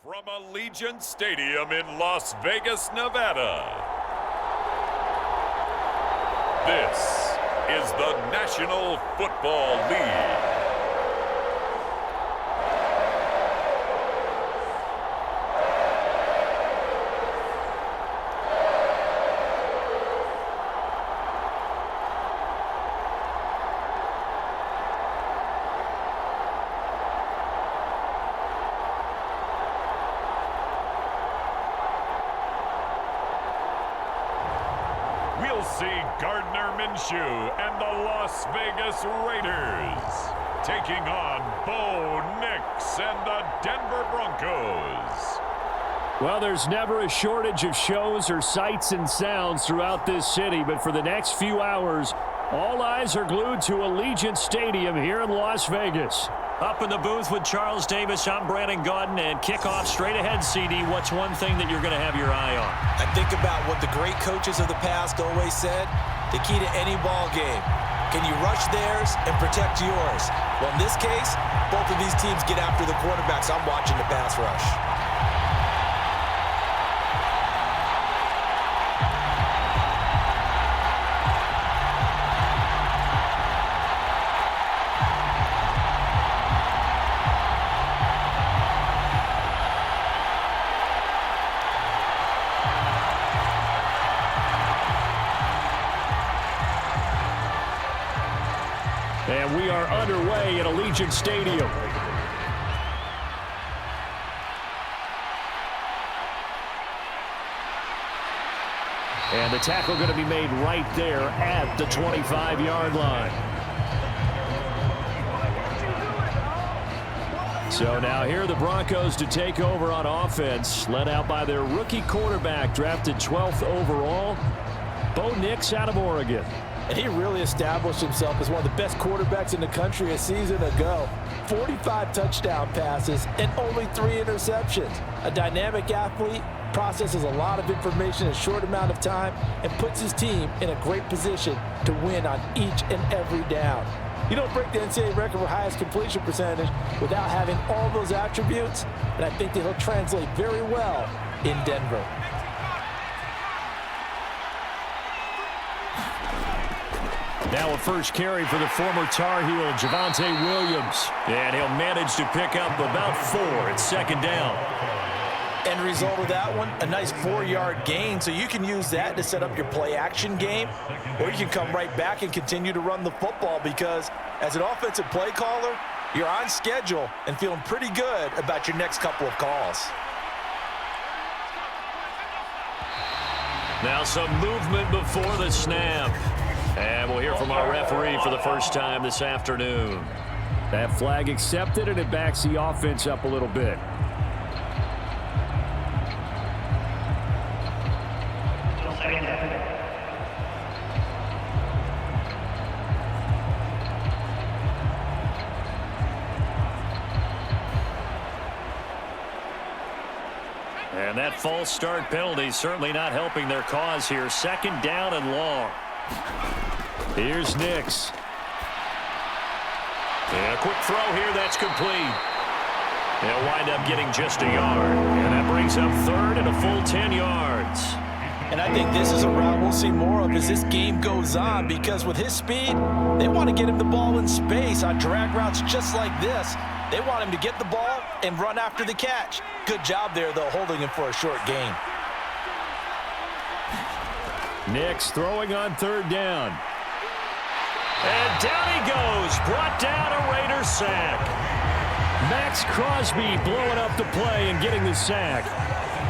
From Allegiant Stadium in Las Vegas, Nevada, this is the National Football League. We'll see Gardner Minshew and the Las Vegas Raiders taking on Bo Nix and the Denver Broncos. Well, there's never a shortage of shows or sights and sounds throughout this city, but for the next few hours, all eyes are glued to Allegiant Stadium here in Las Vegas. Up in the booth with Charles Davis, I'm Brandon Gaudin, and kickoff straight ahead, CD. What's one thing that you're going to have your eye on? I think about what the great coaches of the past always said. The key to any ball game. Can you rush theirs and protect yours? Well, in this case, both of these teams get after the quarterbacks. I'm watching the pass rush. And we are underway at Allegiant Stadium. And the tackle going to be made right there at the 25-yard line. So now here are the Broncos to take over on offense, led out by their rookie quarterback, drafted 12th overall, Bo Nix out of Oregon. And he really established himself as one of the best quarterbacks in the country a season ago. 45 touchdown passes and only 3 interceptions. A dynamic athlete, processes a lot of information in a short amount of time, and puts his team in a great position to win on each and every down. You don't break the NCAA record for highest completion percentage without having all those attributes, and I think that he'll translate very well in Denver. Now a first carry for the former Tar Heel, Javonte Williams. And he'll manage to pick up about 4 at second down. End result of that one, a nice 4-yard gain, so you can use that to set up your play-action game, or you can come right back and continue to run the football because as an offensive play caller, you're on schedule and feeling pretty good about your next couple of calls. Now some movement before the snap. And we'll hear from our referee for the first time this afternoon. That flag accepted, and it backs the offense up a little bit. And that false start penalty certainly not helping their cause here. Second down and long. Here's Nix. And a quick throw here that's complete. They'll wind up getting just a yard. And that brings up third and a full 10 yards. And I think this is a route we'll see more of as this game goes on because with his speed, they want to get him the ball in space on drag routes just like this. They want him to get the ball and run after the catch. Good job there, though, holding him for a short gain. Nix throwing on third down. And down he goes. Brought down a Raider sack. Max Crosby blowing up the play and getting the sack.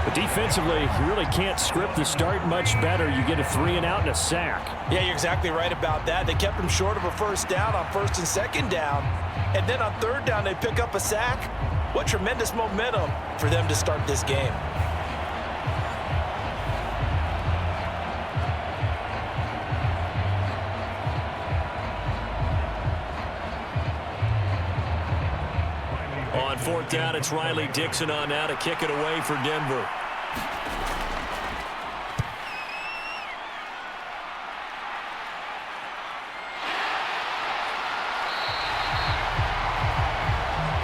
But defensively, you really can't script the start much better. You get a 3-and-out and a sack. Yeah, you're exactly right about that. They kept him short of a first down on first and second down. And then on third down, they pick up a sack. What tremendous momentum for them to start this game. On fourth down, it's Riley Dixon on now to kick it away for Denver.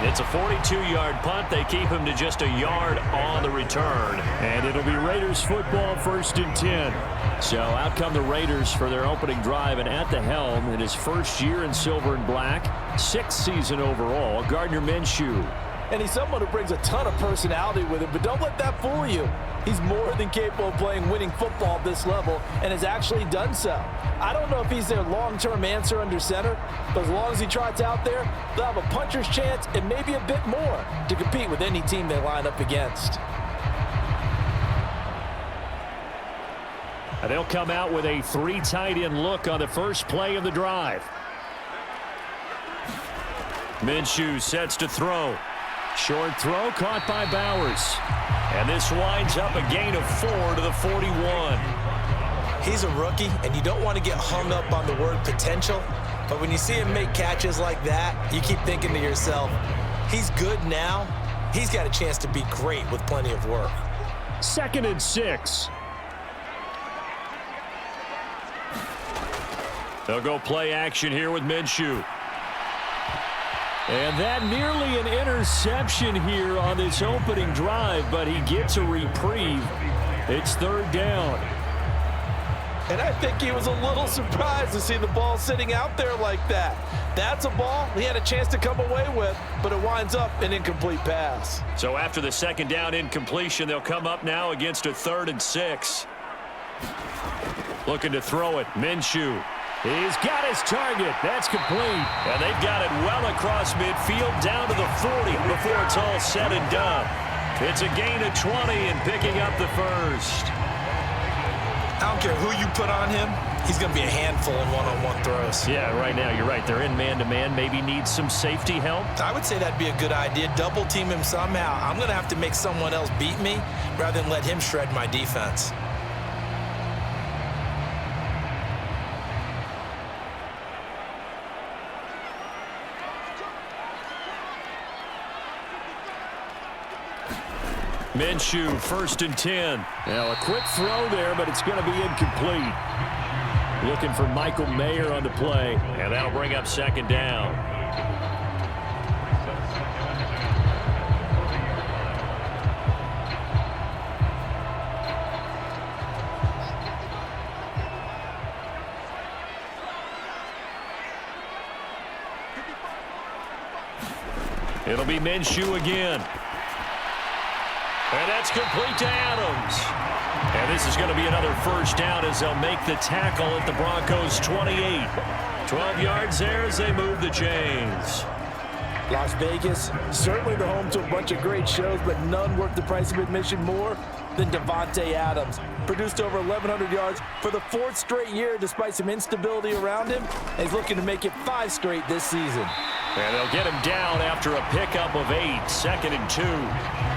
It's a 42-yard punt. They keep him to just a yard on the return. And it'll be Raiders football, 1st and 10. So out come the Raiders for their opening drive, and at the helm in his first year in silver and black, 6th season overall, Gardner Minshew. And he's someone who brings a ton of personality with him, but don't let that fool you. He's more than capable of playing winning football at this level and has actually done so. I don't know if he's their long-term answer under center, but as long as he trots out there, they'll have a puncher's chance and maybe a bit more to compete with any team they line up against. They'll come out with a 3 tight end look on the first play of the drive. Minshew sets to throw. Short throw caught by Bowers. And this winds up a gain of 4 to the 41. He's a rookie, and you don't want to get hung up on the word potential. But when you see him make catches like that, you keep thinking to yourself, he's good now. He's got a chance to be great with plenty of work. 2nd and 6. They'll go play action here with Minshew. And that nearly an interception here on this opening drive, but he gets a reprieve. It's 3rd down. And I think he was a little surprised to see the ball sitting out there like that. That's a ball he had a chance to come away with, but it winds up an incomplete pass. So after the 2nd down incompletion, they'll come up now against a 3rd and 6. Looking to throw it, Minshew. He's got his target. That's complete. And they've got it well across midfield down to the 40 before it's all said and done. It's a gain of 20 and picking up the first. I don't care who you put on him. He's going to be a handful in one-on-one throws. Yeah, right now you're right. They're in man-to-man. Maybe needs some safety help. I would say that'd be a good idea. Double team him somehow. I'm going to have to make someone else beat me rather than let him shred my defense. Minshew, 1st and 10. Now a quick throw there, but it's going to be incomplete. Looking for Michael Mayer on the play. And that'll bring up 2nd down. It'll be Minshew again. And that's complete to Adams. And this is going to be another 1st down as they'll make the tackle at the Broncos' 28. 12 yards there as they move the chains. Las Vegas, certainly the home to a bunch of great shows, but none worth the price of admission more than Davante Adams. Produced over 1,100 yards for the 4th straight year despite some instability around him. And he's looking to make it 5 straight this season. And they'll get him down after a pickup of 8. 2nd and 2.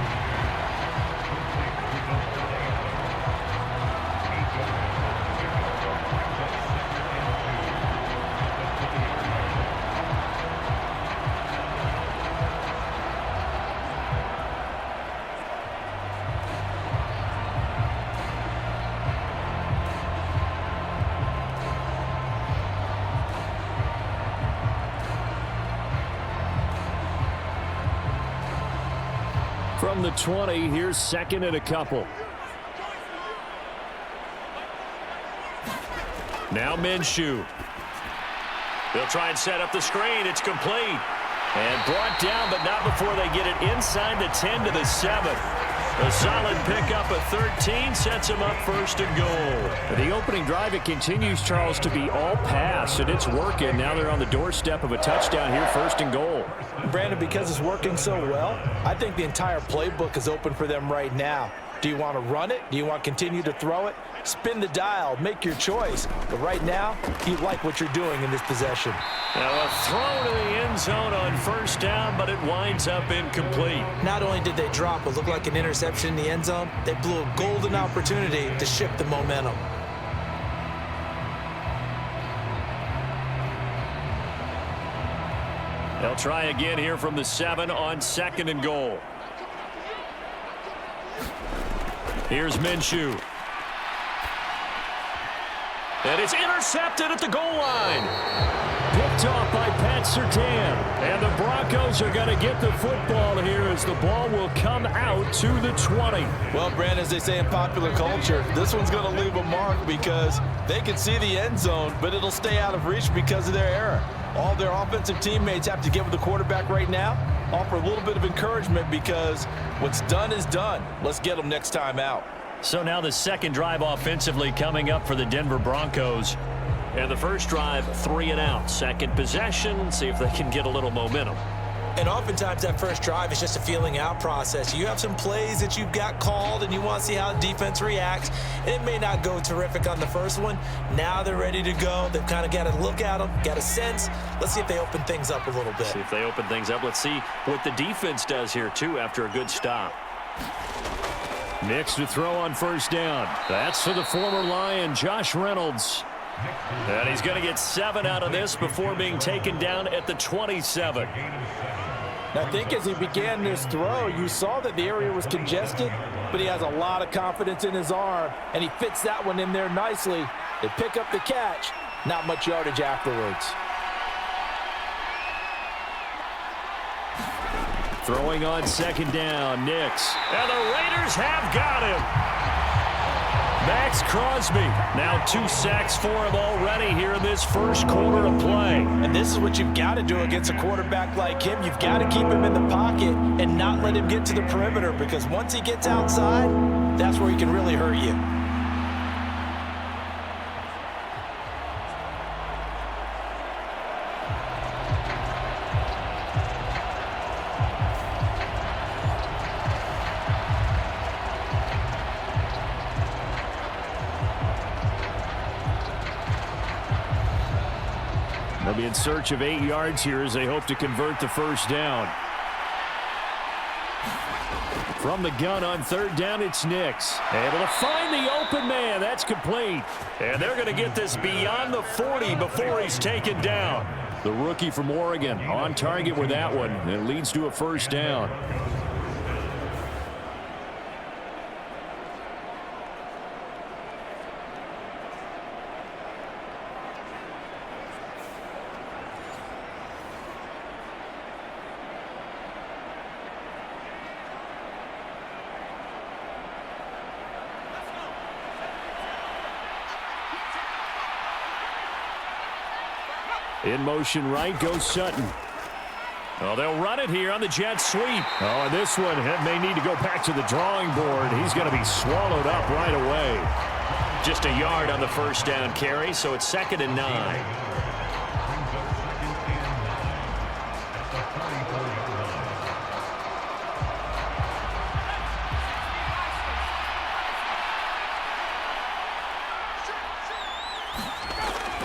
From the 20, here's 2nd and a couple. Now Minshew. They'll try and set up the screen. It's complete. And brought down, but not before they get it inside the 10 to the 7. A solid pickup of 13 sets him up 1st and goal. The opening drive, it continues, Charles, to be all pass, and it's working. Now they're on the doorstep of a touchdown here, 1st and goal. Brandon, because it's working so well, I think the entire playbook is open for them right now. Do you want to run it? Do you want to continue to throw it? Spin the dial, make your choice. But right now, you like what you're doing in this possession. Now a throw to the end zone on 1st down, but it winds up incomplete. Not only did they drop what looked like an interception in the end zone, they blew a golden opportunity to shift the momentum. They'll try again here from the 7 on 2nd and goal. Here's Minshew. And it's intercepted at the goal line. Picked off by Pat at Surtain. And the Broncos are going to get the football here as the ball will come out to the 20. Well, Brandon, as they say in popular culture, this one's going to leave a mark because they can see the end zone, but it'll stay out of reach because of their error. All their offensive teammates have to get with the quarterback right now, offer a little bit of encouragement because what's done is done. Let's get them next time out. So now the second drive offensively coming up for the Denver Broncos. And the first drive, 3 and out. Second possession, see if they can get a little momentum. And oftentimes that first drive is just a feeling out process. You have some plays that you've got called and you want to see how the defense reacts. It may not go terrific on the first one. Now they're ready to go. They've kind of got to look at them, got a sense. Let's see if they open things up a little bit. See if they open things up. Let's see what the defense does here, too, after a good stop. Nix to throw on first down. That's for the former Lion, Josh Reynolds. And he's going to get 7 out of this before being taken down at the 27. I think as he began this throw, you saw that the area was congested, but he has a lot of confidence in his arm, and he fits that one in there nicely. They pick up the catch, not much yardage afterwards. Throwing on second down, Nix. And the Raiders have got him. Max Crosby. Now 2 sacks for him already here in this first quarter of play. And this is what you've got to do against a quarterback like him. You've got to keep him in the pocket and not let him get to the perimeter, because once he gets outside, that's where he can really hurt you. They'll be in search of 8 yards here as they hope to convert the first down. From the gun on third down, it's Nix. Able to find the open man. That's complete. And they're going to get this beyond the 40 before he's taken down. The rookie from Oregon on target with that one. It leads to a first down. In motion right goes Sutton. Well, they'll run it here on the jet sweep. Oh, and this one may need to go back to the drawing board. He's going to be swallowed up right away. Just a yard on the first down carry, so it's 2nd and 9.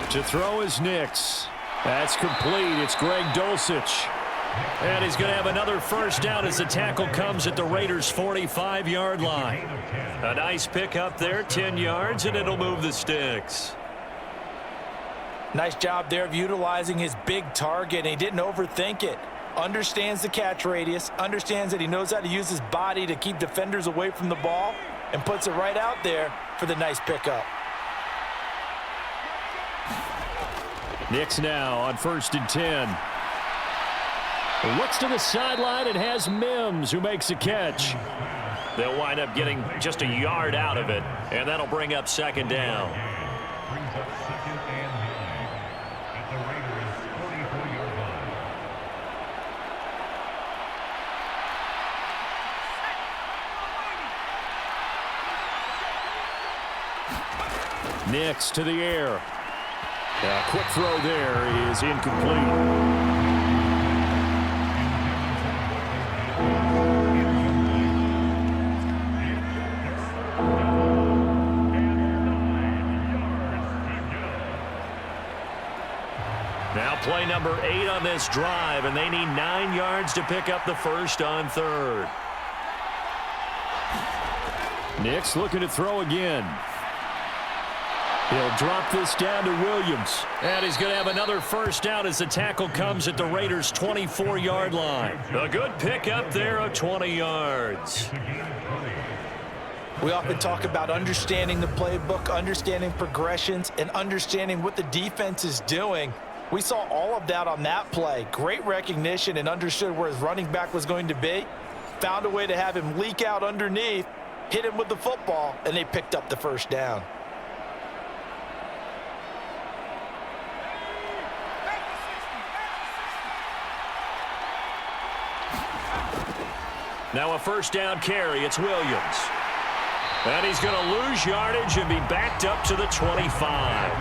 To throw is Nix. That's complete. It's Greg Dulcich. And he's going to have another first down as the tackle comes at the Raiders' 45-yard line. A nice pickup there, 10 yards, and it'll move the sticks. Nice job there of utilizing his big target. He didn't overthink it. Understands the catch radius, understands that he knows how to use his body to keep defenders away from the ball, and puts it right out there for the nice pickup. Nix now on 1st and 10. Looks to the sideline and has Mims, who makes a catch. They'll wind up getting just a yard out of it, and that'll bring up 2nd down. Nix to the air. A quick throw there is incomplete. Now play number 8 on this drive, and they need 9 yards to pick up the first on 3rd. Nix looking to throw again. He'll drop this down to Williams. And he's going to have another first down as the tackle comes at the Raiders' 24-yard line. A good pickup there of 20 yards. We often talk about understanding the playbook, understanding progressions, and understanding what the defense is doing. We saw all of that on that play. Great recognition and understood where his running back was going to be. Found a way to have him leak out underneath, hit him with the football, and they picked up the first down. Now a first down carry. It's Williams. And he's going to lose yardage and be backed up to the 25.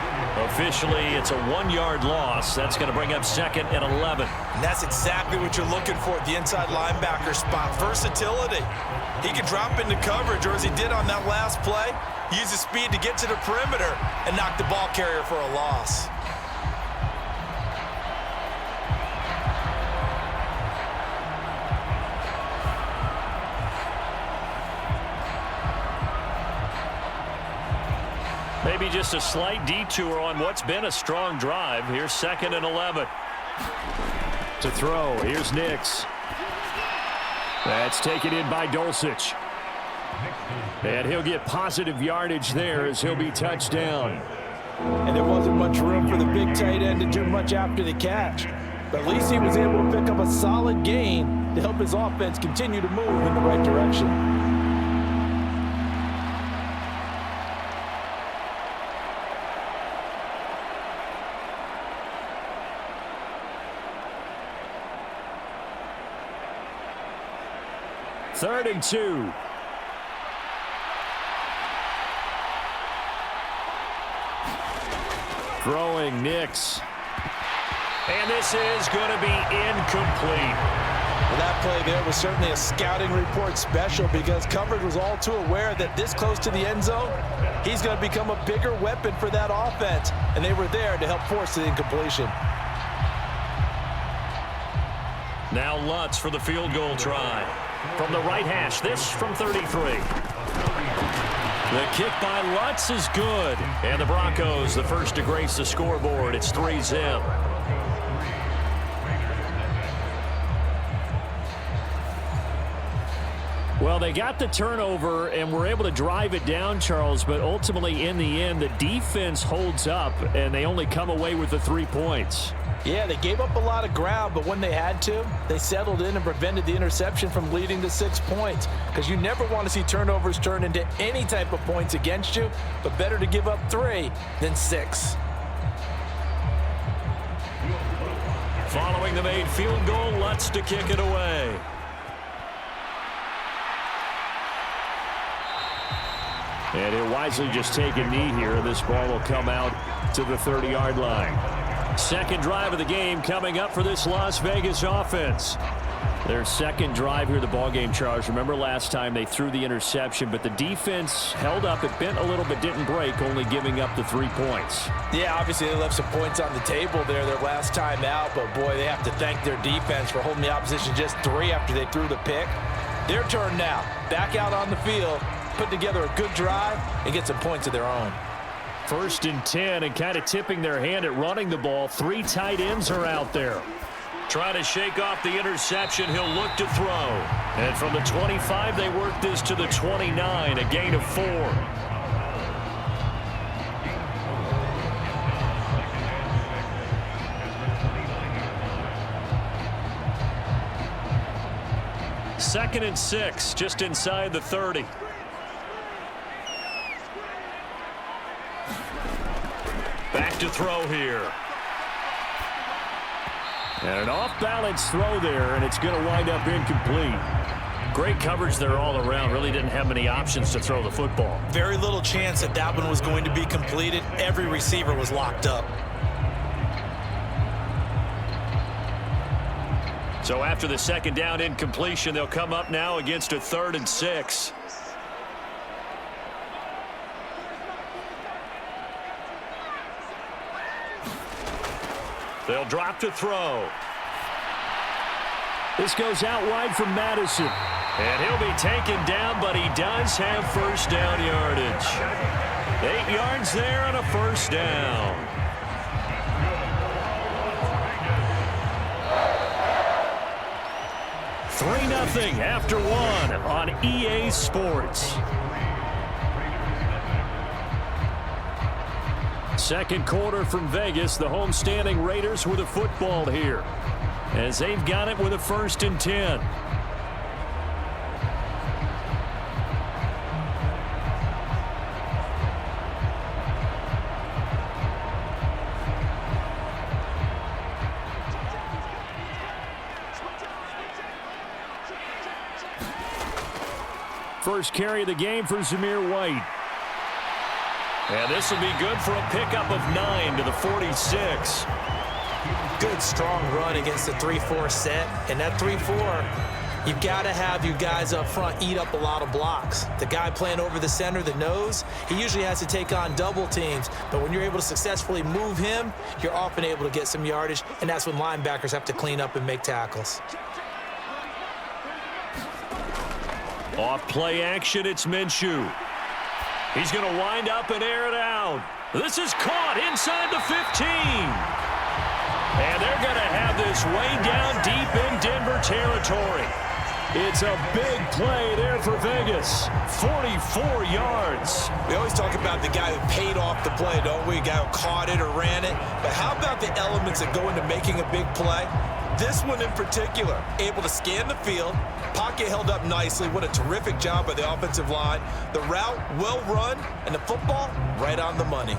Officially, it's a 1-yard loss. That's going to bring up 2nd and 11. And that's exactly what you're looking for at the inside linebacker spot. Versatility. He can drop into coverage, or as he did on that last play, use his speed to get to the perimeter and knock the ball carrier for a loss. Maybe just a slight detour on what's been a strong drive. Here's 2nd and 11. To throw, here's Nix. That's taken in by Dulcich. And he'll get positive yardage there as he'll be touched down. And there wasn't much room for the big tight end to do much after the catch. But at least he was able to pick up a solid gain to help his offense continue to move in the right direction. Third and 2. Throwing Nix. And this is going to be incomplete. Well, that play there was certainly a scouting report special because coverage was all too aware that this close to the end zone, he's going to become a bigger weapon for that offense, and they were there to help force the incompletion. Now Lutz for the field goal try. From the right hash, this from 33. The kick by Lutz is good. And the Broncos, the first to grace the scoreboard. It's 3-zip. Well, they got the turnover and were able to drive it down, Charles, but ultimately in the end, the defense holds up, and they only come away with the 3 points. Yeah, they gave up a lot of ground, but when they had to, they settled in and prevented the interception from leading to 6 points. Because you never want to see turnovers turn into any type of points against you, but better to give up 3 than 6. Following the made field goal, Lutz to kick it away. And he'll wisely just take a knee here, and this ball will come out to the 30-yard line. Second drive of the game coming up for this Las Vegas offense. Their second drive here of the ballgame, Charles. Remember last time they threw the interception, but the defense held up. It bent a little but didn't break, only giving up the 3 points. Yeah, obviously they left some points on the table there their last time out, but boy, they have to thank their defense for holding the opposition just 3 after they threw the pick. Their turn now. Back out on the field, put together a good drive, and get some points of their own. 1st and 10, and kind of tipping their hand at running the ball. 3 tight ends are out there. Trying to shake off the interception. He'll look to throw. And from the 25, they work this to the 29, a gain of 4. Second and 6, just inside the 30. Back to throw here. And an off-balance throw there, and it's going to wind up incomplete. Great coverage there all around. Really didn't have many options to throw the football. Very little chance that that one was going to be completed. Every receiver was locked up. So after the second down incompletion, they'll come up now against a 3rd and 6. They'll drop to throw. This goes out wide from Madison. And he'll be taken down, but he does have first down yardage. 8 yards there and a first down. Three 3-0 after 1 on EA Sports. Second quarter from Vegas. The homestanding Raiders with a football here, as they've got it with a 1st and 10. First carry of the game for Zamir White. And this will be good for a pickup of 9 to the 46. Good, strong run against the 3-4 set. And that 3-4, you've got to have your guys up front eat up a lot of blocks. The guy playing over the center, the nose, he usually has to take on double teams. But when you're able to successfully move him, you're often able to get some yardage. And that's when linebackers have to clean up and make tackles. Off play action, it's Minshew. He's going to wind up and air it out. This is caught inside the 15. And they're going to have this way down deep in Denver territory. It's a big play there for Vegas. 44 yards. We always talk about the guy who paid off the play, don't we? A guy who caught it or ran it. But how about the elements that go into making a big play? This one in particular, able to scan the field, pocket held up nicely. What a terrific job by the offensive line. The route well run, and the football right on the money.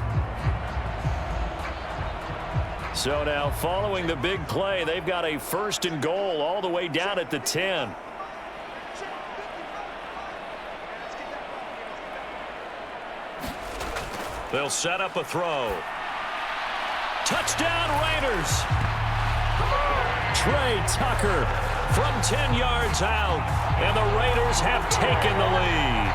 So now following the big play, they've got a 1st and goal all the way down at the 10. They'll set up a throw. Touchdown Raiders. Trey Tucker from 10 yards out, and the Raiders have taken the lead.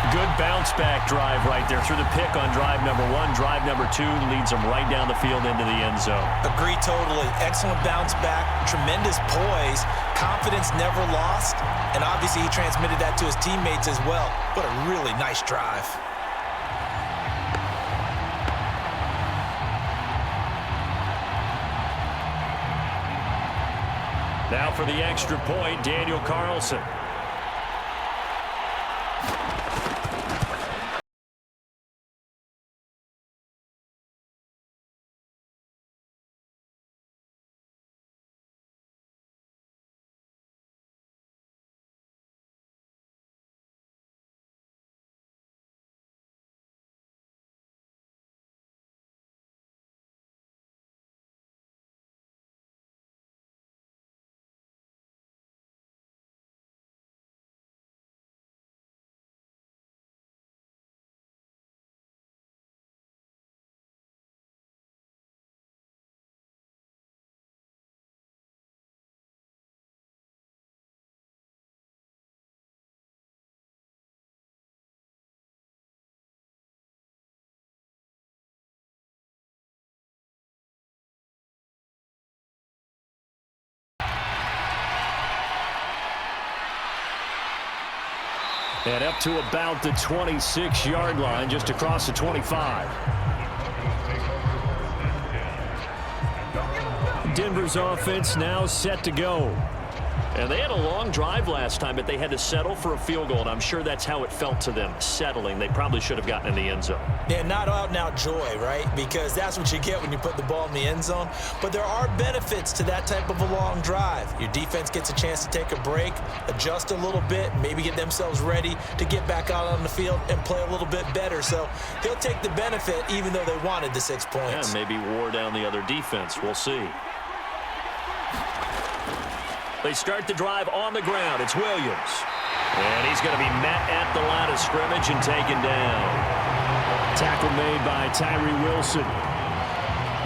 Good bounce-back drive right there through the pick on drive number 1. Drive number 2 leads them right down the field into the end zone. Agree totally. Excellent bounce back, tremendous poise, confidence never lost, and obviously he transmitted that to his teammates as well. What a really nice drive. Now for the extra point, Daniel Carlson. And up to about the 26-yard line, just across the 25. Denver's offense now set to go. And they had a long drive last time, but they had to settle for a field goal, and I'm sure that's how it felt to them, settling. They probably should have gotten in the end zone. Yeah, not out-and-out joy, right? Because that's what you get when you put the ball in the end zone. But there are benefits to that type of a long drive. Your defense gets a chance to take a break, adjust a little bit, maybe get themselves ready to get back out on the field and play a little bit better. So they'll take the benefit even though they wanted the 6 points. Yeah, maybe wore down the other defense. We'll see. They start the drive on the ground. It's Williams. And he's going to be met at the line of scrimmage and taken down. Tackle made by Tyree Wilson.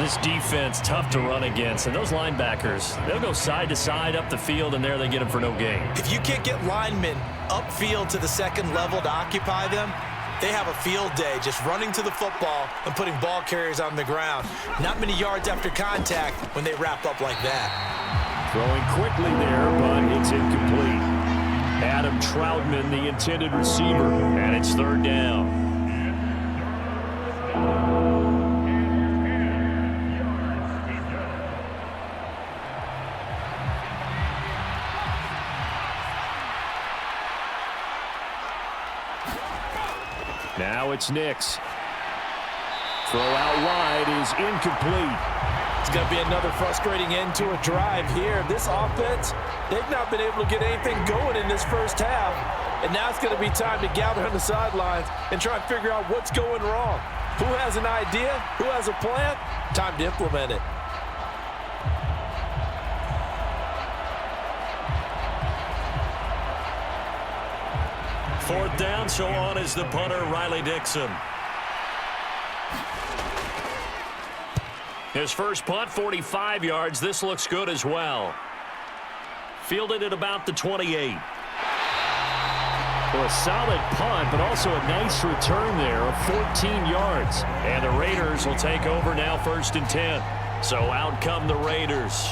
This defense, tough to run against. And those linebackers, they'll go side to side up the field, and there they get them for no gain. If you can't get linemen upfield to the second level to occupy them, they have a field day just running to the football and putting ball carriers on the ground. Not many yards after contact when they wrap up like that. Throwing quickly there, but it's incomplete. Adam Troutman, the intended receiver, and it's third down. Now it's Nix. Throw out wide is incomplete. It's going to be another frustrating end to a drive here. This offense, they've not been able to get anything going in this first half. And now it's going to be time to gather on the sidelines and try and figure out what's going wrong. Who has an idea? Who has a plan? Time to implement it. Fourth down, so on is the punter, Riley Dixon. His first punt, 45 yards. This looks good as well. Fielded at about the 28. Well, a solid punt, but also a nice return there of 14 yards. And the Raiders will take over now, 1st and 10. So out come the Raiders.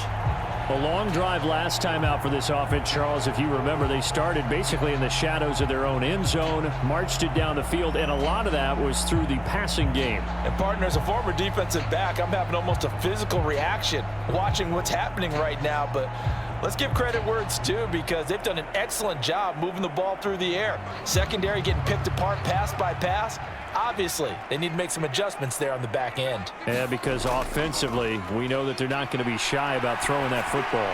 A long drive last time out for this offense, Charles. If you remember, they started basically in the shadows of their own end zone, marched it down the field, and a lot of that was through the passing game. And, partner, as a former defensive back, I'm having almost a physical reaction watching what's happening right now. But let's give credit where it's due, because they've done an excellent job moving the ball through the air. Secondary getting picked apart pass by pass. Obviously, they need to make some adjustments there on the back end. Yeah, because offensively, we know that they're not going to be shy about throwing that football.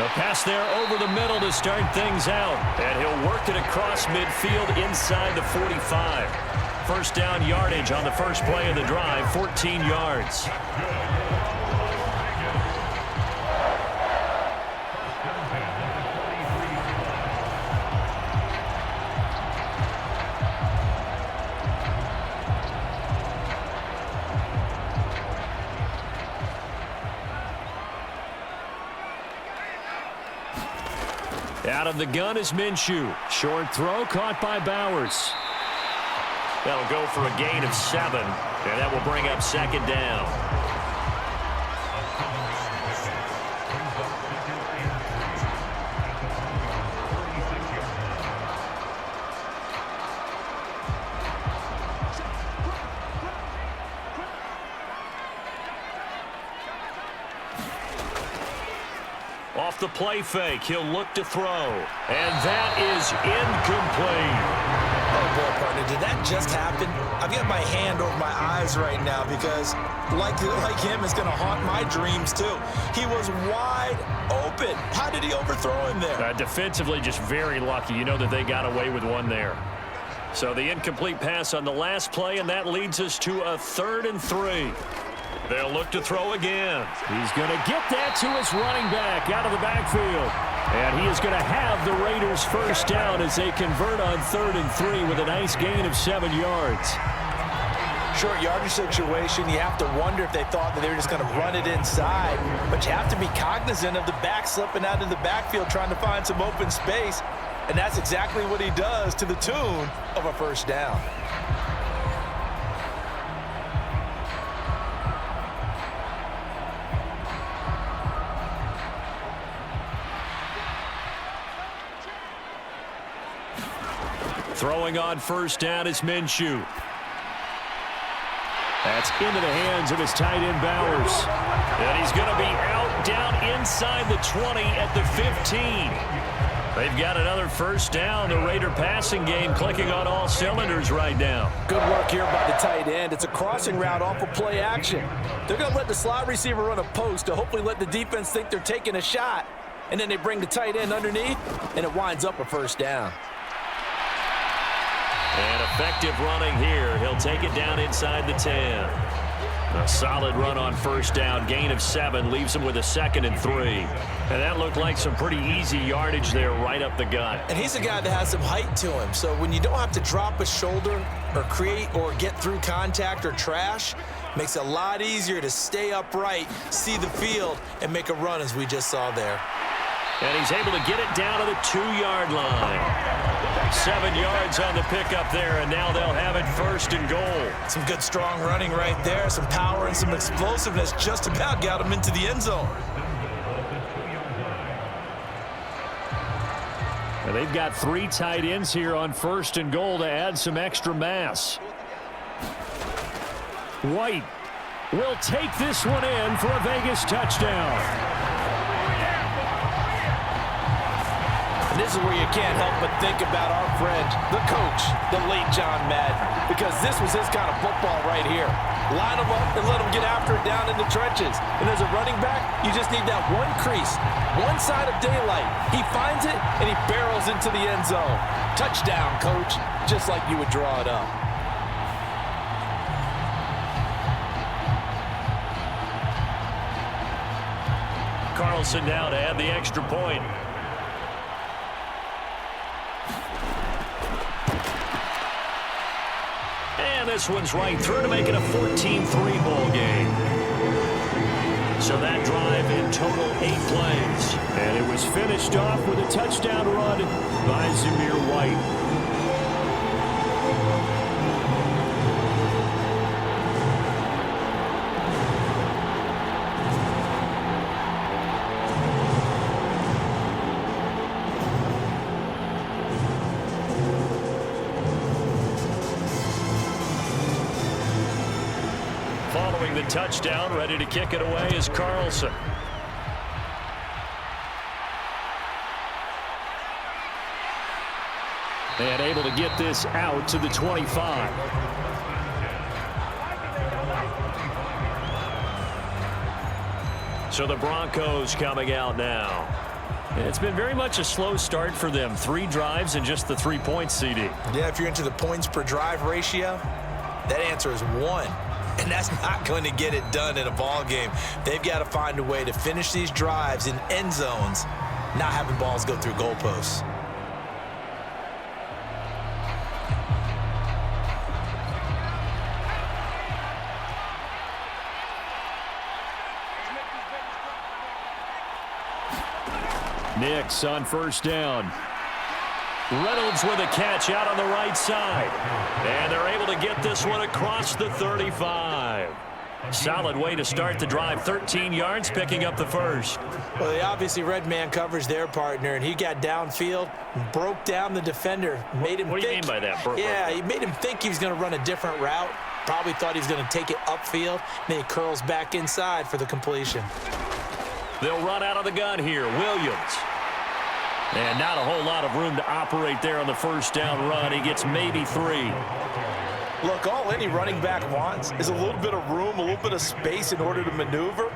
A pass there over the middle to start things out. And he'll work it across midfield inside the 45. First down yardage on the first play of the drive, 14 yards. Out of the gun is Minshew. Short throw caught by Bowers. That'll go for a gain of 7, and that will bring up 2nd down. Off the play fake, he'll look to throw. And that is incomplete. Oh, boy, partner, did that just happen? I've got my hand over my eyes right now because, like him, it's going to haunt my dreams, too. He was wide open. How did he overthrow him there? Defensively, just very lucky. You know that they got away with one there. So the incomplete pass on the last play, and that leads us to a 3rd and 3. They'll look to throw again. He's going to get that to his running back out of the backfield. And he is going to have the Raiders first down as they convert on 3rd and 3 with a nice gain of 7 yards. Short yardage situation, you have to wonder if they thought that they were just going to run it inside. But you have to be cognizant of the back slipping out of the backfield trying to find some open space. And that's exactly what he does, to the tune of a first down. Throwing on first down is Minshew. That's into the hands of his tight end, Bowers. And he's going to be out down inside the 20 at the 15. They've got another first down. The Raider passing game clicking on all cylinders right now. Good work here by the tight end. It's a crossing route off of play action. They're going to let the slot receiver run a post to hopefully let the defense think they're taking a shot. And then they bring the tight end underneath, and it winds up a first down. And effective running here. He'll take it down inside the 10. A solid run on first down. Gain of 7 leaves him with a 2nd and 3. And that looked like some pretty easy yardage there right up the gut. And he's a guy that has some height to him. So when you don't have to drop a shoulder or create or get through contact or trash, makes it a lot easier to stay upright, see the field, and make a run as we just saw there. And he's able to get it down to the 2-yard line. 7 yards on the pickup there, and now they'll have it 1st and goal. Some good, strong running right there. Some power and some explosiveness just about got him into the end zone. And they've got 3 tight ends here on 1st and goal to add some extra mass. White will take this one in for a Vegas touchdown. this is where you can't help but think about our friend, the coach, the late John Madden, because this was his kind of football right here. Line them up and let them get after it down in the trenches. And as a running back, you just need that one crease, one side of daylight. He finds it, and he barrels into the end zone. Touchdown, coach, just like you would draw it up. Carlson now to add the extra point. And this one's right through to make it a 14-3 ball game. So that drive in total 8 plays. And it was finished off with a touchdown run by Zamir White. Following the touchdown, ready to kick it away is Carlson. And able to get this out to the 25. So the Broncos coming out now. It's been very much a slow start for them. 3 drives and just the 3 points, CD. Yeah, if you're into the points per drive ratio, that answer is 1. And that's not going to get it done in a ball game. They've got to find a way to finish these drives in end zones, not having balls go through goalposts. Nix on first down. Reynolds with a catch out on the right side. And they're able to get this one across the 35. Solid way to start the drive. 13 yards, picking up the first. Well, they obviously read man coverage their partner, and he got downfield, broke down the defender, made him What do you mean by that? He made him think he was going to run a different route. Probably thought he was going to take it upfield. Then he curls back inside for the completion. They'll run out of the gun here. Williams. And not a whole lot of room to operate there on the first down run. He gets maybe 3. Look, all any running back wants is a little bit of room, a little bit of space in order to maneuver.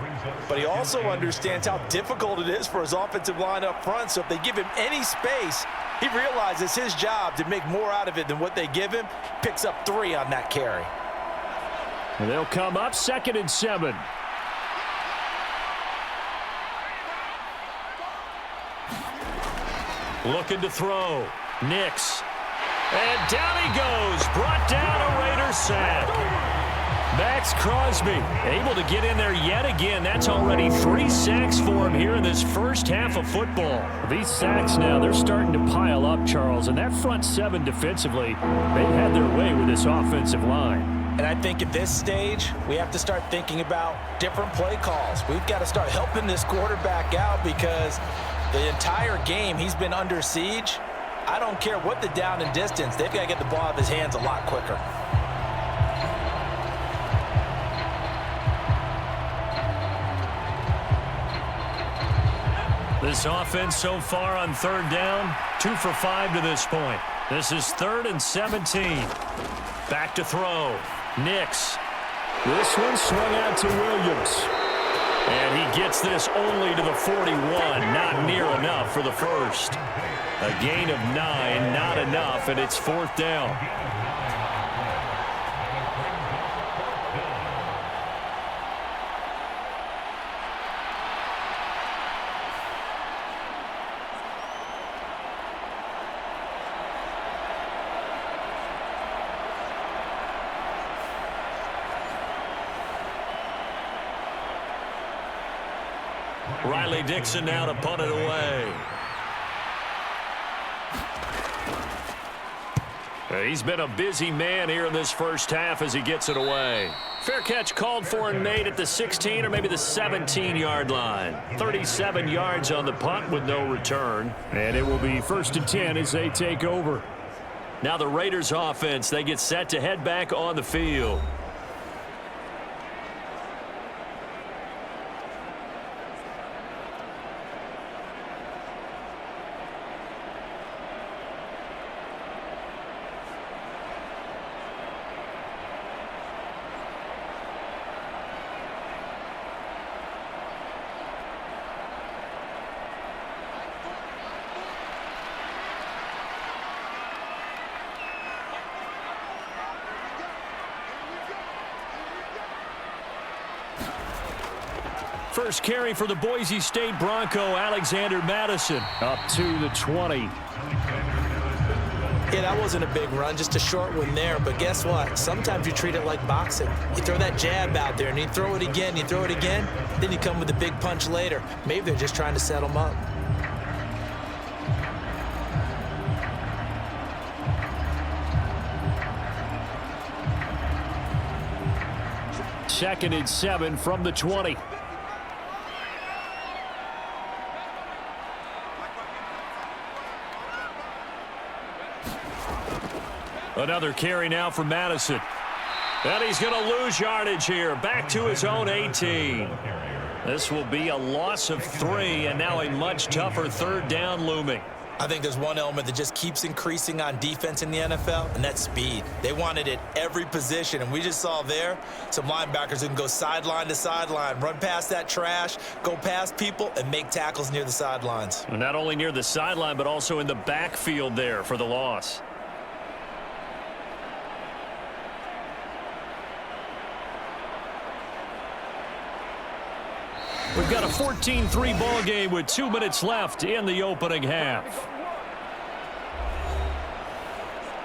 But he also understands how difficult it is for his offensive line up front. So if they give him any space, he realizes his job to make more out of it than what they give him. Picks up 3 on that carry. And they'll come up 2nd and 7. Looking to throw. Nix. And down he goes. Brought down a Raider sack. Max Crosby able to get in there yet again. That's already 3 sacks for him here in this first half of football. These sacks now, they're starting to pile up, Charles. And that front 7 defensively, they've had their way with this offensive line. And I think at this stage, we have to start thinking about different play calls. We've got to start helping this quarterback out because the entire game he's been under siege. I don't care what the down and distance. They've got to get the ball out of his hands a lot quicker. This offense so far on 3rd down, 2 for 5 to this point. This is 3rd and 17. Back to throw. Nix. This one swung out to Williams. And he gets this only to the 41. Not near enough for the first. A gain of 9, not enough, and it's 4th down. Riley Dixon now to punt it away. He's been a busy man here in this first half as he gets it away. Fair catch called for and made at the 16 or maybe the 17-yard line. 37 yards on the punt with no return. And it will be 1st and 10 as they take over. Now the Raiders offense, they get set to head back on the field. First carry for the Boise State Bronco, Alexander Madison, up to the 20. Yeah, that wasn't a big run, just a short one there. But guess what? Sometimes you treat it like boxing. You throw that jab out there, and you throw it again, then you come with a big punch later. Maybe they're just trying to set them up. Second and 7 from the 20. Another carry now for Madison. And he's going to lose yardage here. Back to his own 18. This will be a loss of 3, and now a much tougher third down looming. I think there's one element that just keeps increasing on defense in the NFL, and that's speed. They want it at every position, and we just saw there some linebackers who can go sideline to sideline, run past that trash, go past people, and make tackles near the sidelines. And not only near the sideline, but also in the backfield there for the loss. We've got a 14-3 ball game with 2 minutes left in the opening half.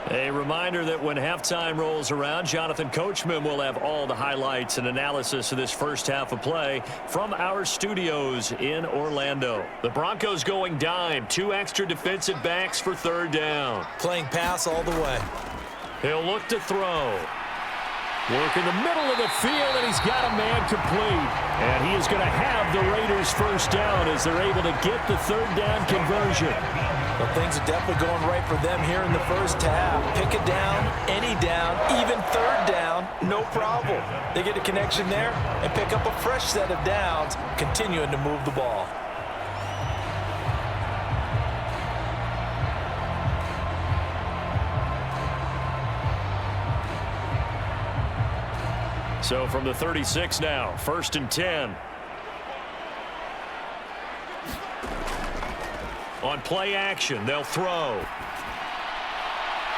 A reminder that when halftime rolls around, Jonathan Coachman will have all the highlights and analysis of this first half of play from our studios in Orlando. The Broncos going dime, 2 extra defensive backs for third down. Playing pass all the way. He'll look to throw. Work in the middle of the field, and he's got a man complete. And he is going to have the Raiders first down as they're able to get the third down conversion. Well, things are definitely going right for them here in the first half. Pick a down, any down, even third down, no problem. They get a connection there and pick up a fresh set of downs, continuing to move the ball. So from the 36 now, 1st and 10. On play action, they'll throw.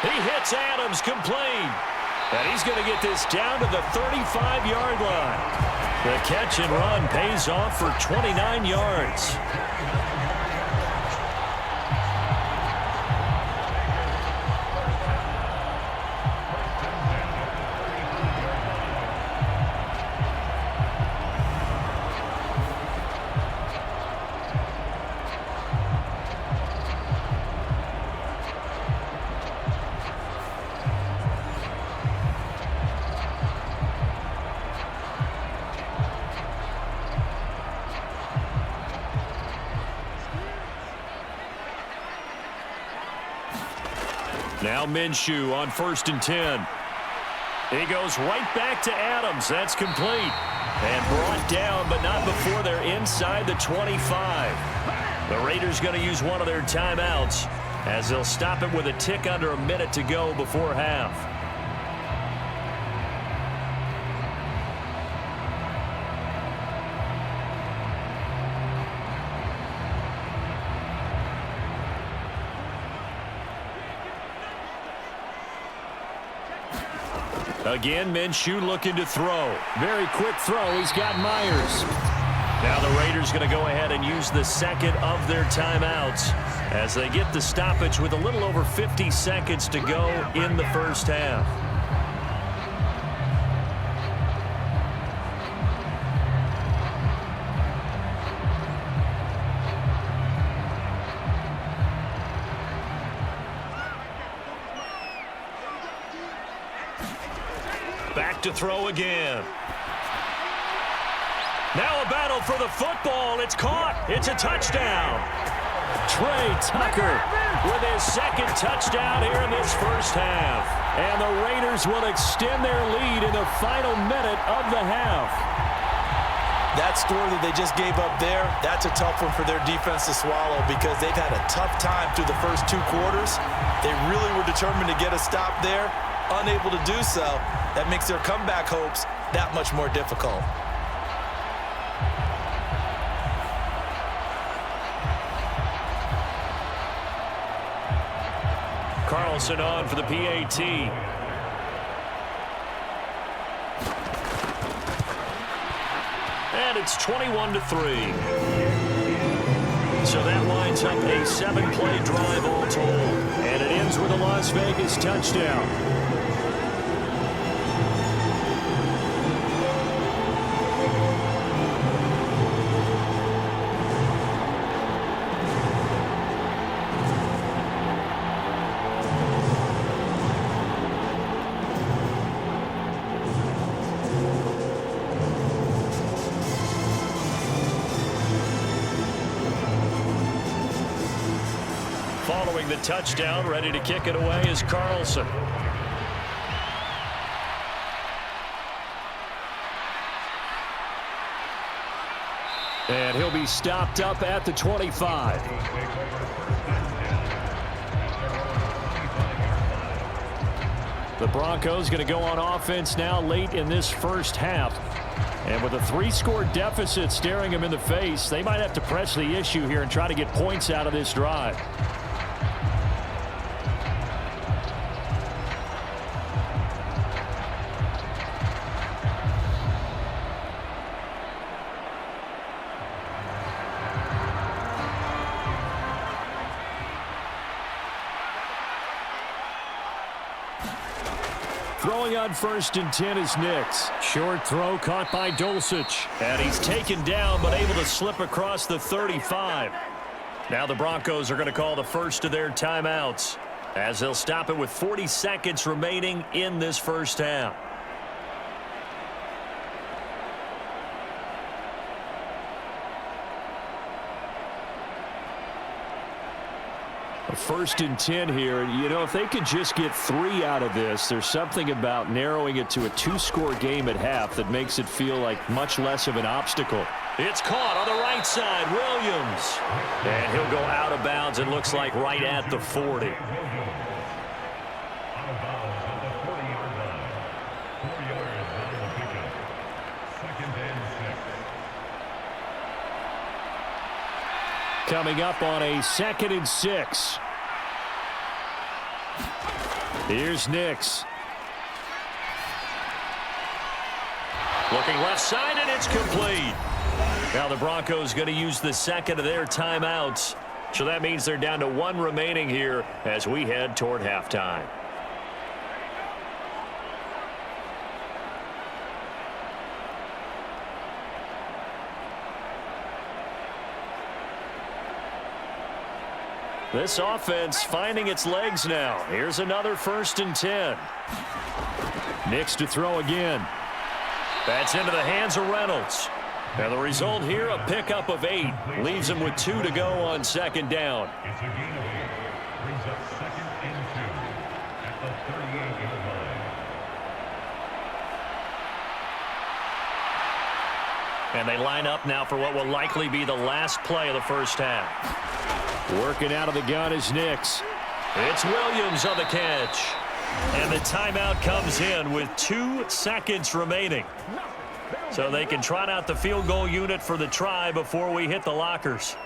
He hits Adams complete. And he's going to get this down to the 35-yard line. The catch and run pays off for 29 yards. Now Minshew on 1st and 10. He goes right back to Adams. That's complete. And brought down, but not before they're inside the 25. The Raiders going to use one of their timeouts as they'll stop it with a tick under a minute to go before half. Again, Minshew looking to throw. Very quick throw. He's got Myers. Now the Raiders going to go ahead and use the second of their timeouts as they get the stoppage with a little over 50 seconds to go in the first half. Back to throw again. Now a battle for the football. It's caught. It's a touchdown. Trey Tucker with his second touchdown here in this first half. And the Raiders will extend their lead in the final minute of the half. That score that they just gave up there, that's a tough one for their defense to swallow because they've had a tough time through the first 2 quarters. They really were determined to get a stop there. Unable to do so, that makes their comeback hopes that much more difficult. Carlson on for the PAT. And and it's 21-3. So that lines up a 7-play drive all told. And it ends with a Las Vegas touchdown. Following the touchdown, ready to kick it away is Carlson. And he'll be stopped up at the 25. The Broncos going to go on offense now late in this first half. And with a 3-score deficit staring them in the face, they might have to press the issue here and try to get points out of this drive. Throwing on 1st and 10 is Nix. Short throw caught by Dulcich. And he's taken down but able to slip across the 35. Now the Broncos are going to call the first of their timeouts as they'll stop it with 40 seconds remaining in this first half. A 1st and 10 here. You know, if they could just get 3 out of this, there's something about narrowing it to a 2-score game at half that makes it feel like much less of an obstacle. It's caught on the right side, Williams. And he'll go out of bounds, it looks like right at the 40. Coming up on a 2nd and 6. Here's Nix. Looking left side, and it's complete. Now the Broncos going to use the second of their timeouts. So that means they're down to 1 remaining here as we head toward halftime. This offense finding its legs now. Here's another 1st and 10. Nix to throw again. That's into the hands of Reynolds. And the result here, a pickup of 8. Leaves him with 2 to go on 2nd down. It's a gain of 8. Brings up 2nd and 2 at the 38-yard line. And they line up now for what will likely be the last play of the first half. Working out of the gun is Nix. It's Williams on the catch. And the timeout comes in with 2 seconds remaining. So they can trot out the field goal unit for the try before we hit the lockers.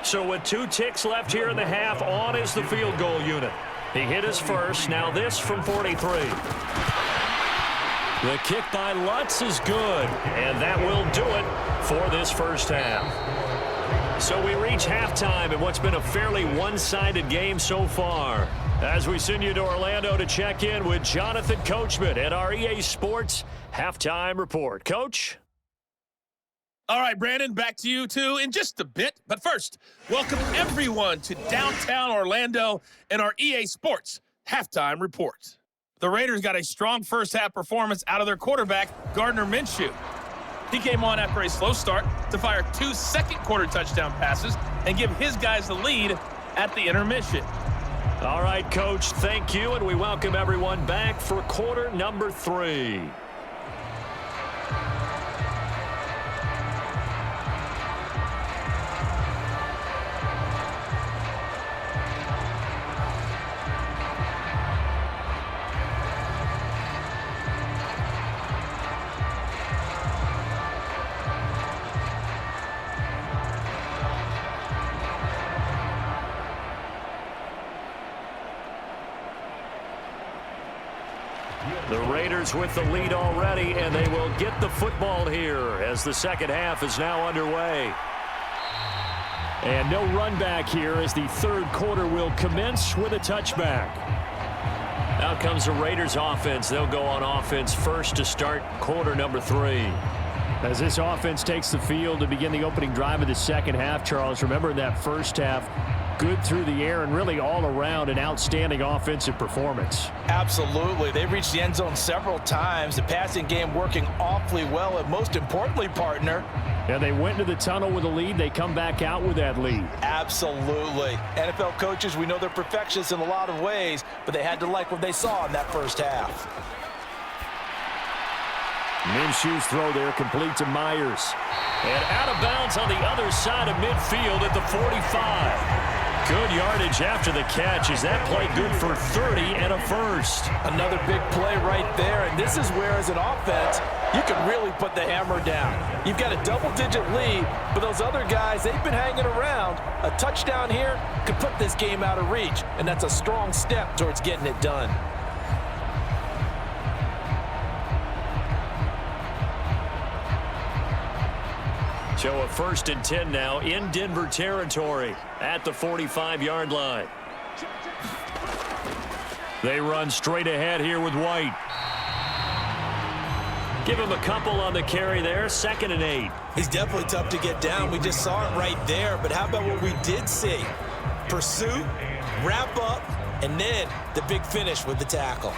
So with 2 ticks left here in the half, on is the field goal unit. He hit his first. Now this from 43. The kick by Lutz is good, and that will do it for this first half. So we reach halftime in what's been a fairly one-sided game so far. As we send you to Orlando to check in with Jonathan Coachman at our EA Sports Halftime Report. Coach? All right, Brandon, back to you, too, in just a bit. But first, welcome everyone to downtown Orlando and our EA Sports Halftime Report. The Raiders got a strong first-half performance out of their quarterback, Gardner Minshew. He came on after a slow start to fire 2 second-quarter touchdown passes and give his guys the lead at the intermission. All right, Coach, thank you, and we welcome everyone back for quarter number 3. Raiders with the lead already, and they will get the football here as the second half is now underway. And no run back here as the third quarter will commence with a touchback. Out comes the Raiders offense. They'll go on offense first to start quarter number 3. As this offense takes the field to begin the opening drive of the second half, Charles, remember in that first half, good through the air and really all around an outstanding offensive performance. Absolutely. They reached the end zone several times. The passing game working awfully well, and most importantly, partner, and they went into the tunnel with a lead. They come back out with that lead. Absolutely. NFL coaches, we know they're perfectionists in a lot of ways, but they had to like what they saw in that first half. Minshew's throw there complete to Myers. And out of bounds on the other side of midfield at the 45. Good yardage after the catch. Is that play good for 30 and a first? Another big play right there, and this is where, as an offense, you can really put the hammer down. You've got a double-digit lead, but those other guys, they've been hanging around. A touchdown here could put this game out of reach, and that's a strong step towards getting it done. So a 1st and 10 now in Denver territory at the 45-yard line. They run straight ahead here with White. Give him a couple on the carry there. 2nd and 8. He's definitely tough to get down. We just saw it right there. But how about what we did see? Pursuit, wrap up, and then the big finish with the tackle.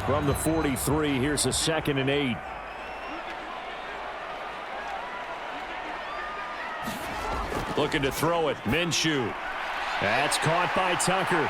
From the 43, here's a 2nd and 8. Looking to throw it. Minshew. That's caught by Tucker.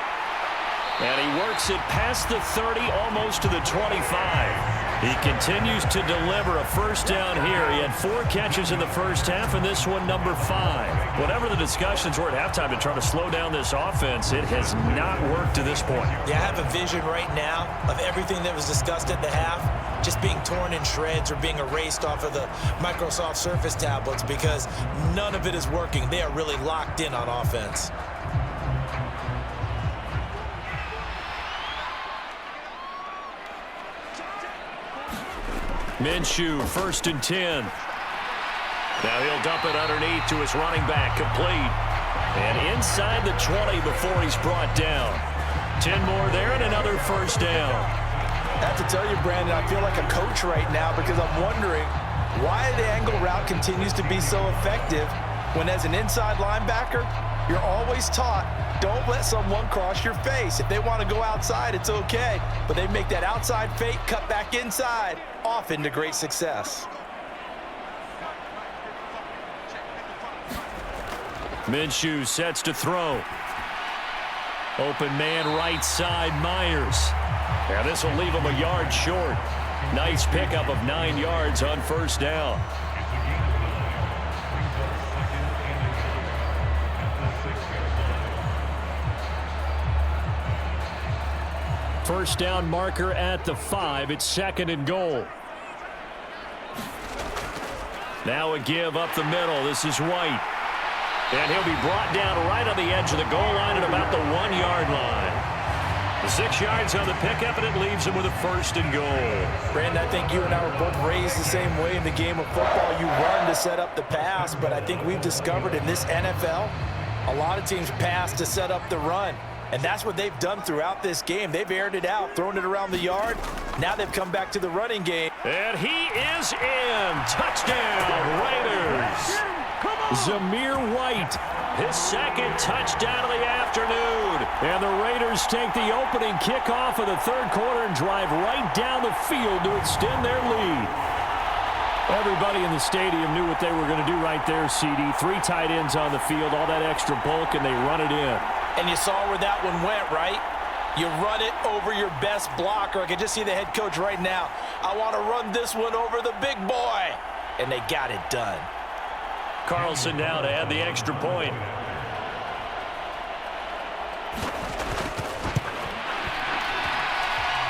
And he works it past the 30, almost to the 25. He continues to deliver a first down here. He had 4 catches in the first half, and this one number 5. Whatever the discussions were at halftime to try to slow down this offense, it has not worked to this point. Yeah, I have a vision right now of everything that was discussed at the half just being torn in shreds or being erased off of the Microsoft Surface tablets because none of it is working. They are really locked in on offense. Minshew, 1st and 10. Now he'll dump it underneath to his running back, complete. And inside the 20 before he's brought down. 10 more there and another first down. I have to tell you, Brandon, I feel like a coach right now because I'm wondering why the angle route continues to be so effective when, as an inside linebacker, you're always taught, don't let someone cross your face. If they want to go outside, it's okay. But they make that outside fake, cut back inside, often to great success. Minshew sets to throw. Open man right side, Myers. And this will leave him a yard short. Nice pickup of 9 yards on first down. First down marker at the 5. It's 2nd and goal. Now a give up the middle. This is White. And he'll be brought down right on the edge of the goal line at about the 1-yard line. The 6 yards on the pickup, and it leaves him with a 1st and goal. Brandon, I think you and I were both raised the same way in the game of football. You run to set up the pass, but I think we've discovered in this NFL, a lot of teams pass to set up the run. And that's what they've done throughout this game. They've aired it out, thrown it around the yard. Now they've come back to the running game. And he is in. Touchdown, Raiders. Zamir White. His 2nd touchdown of the afternoon. And the Raiders take the opening kickoff of the third quarter and drive right down the field to extend their lead. Everybody in the stadium knew what they were going to do right there, CD. 3 tight ends on the field, all that extra bulk, and they run it in. And you saw where that one went, right? You run it over your best blocker. I can just see the head coach right now. I want to run this one over the big boy. And they got it done. Carlson now to add the extra point.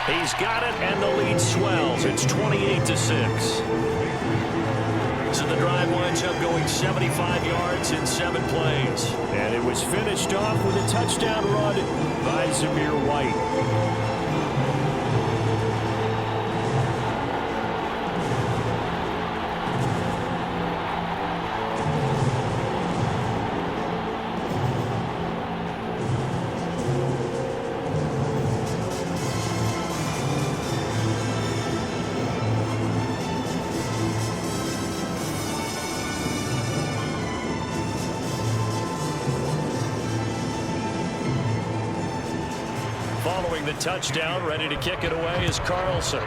He's got it, and the lead swells. It's 28-6. So and the drive winds up going 75 yards in 7 plays. And it was finished off with a touchdown run by Zamir White. Following the touchdown, ready to kick it away is Carlson.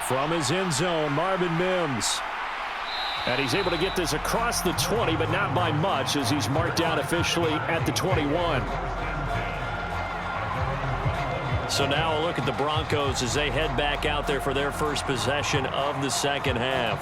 From his end zone, Marvin Mims. And he's able to get this across the 20, but not by much, as he's marked down officially at the 21. So now a look at the Broncos as they head back out there for their first possession of the second half.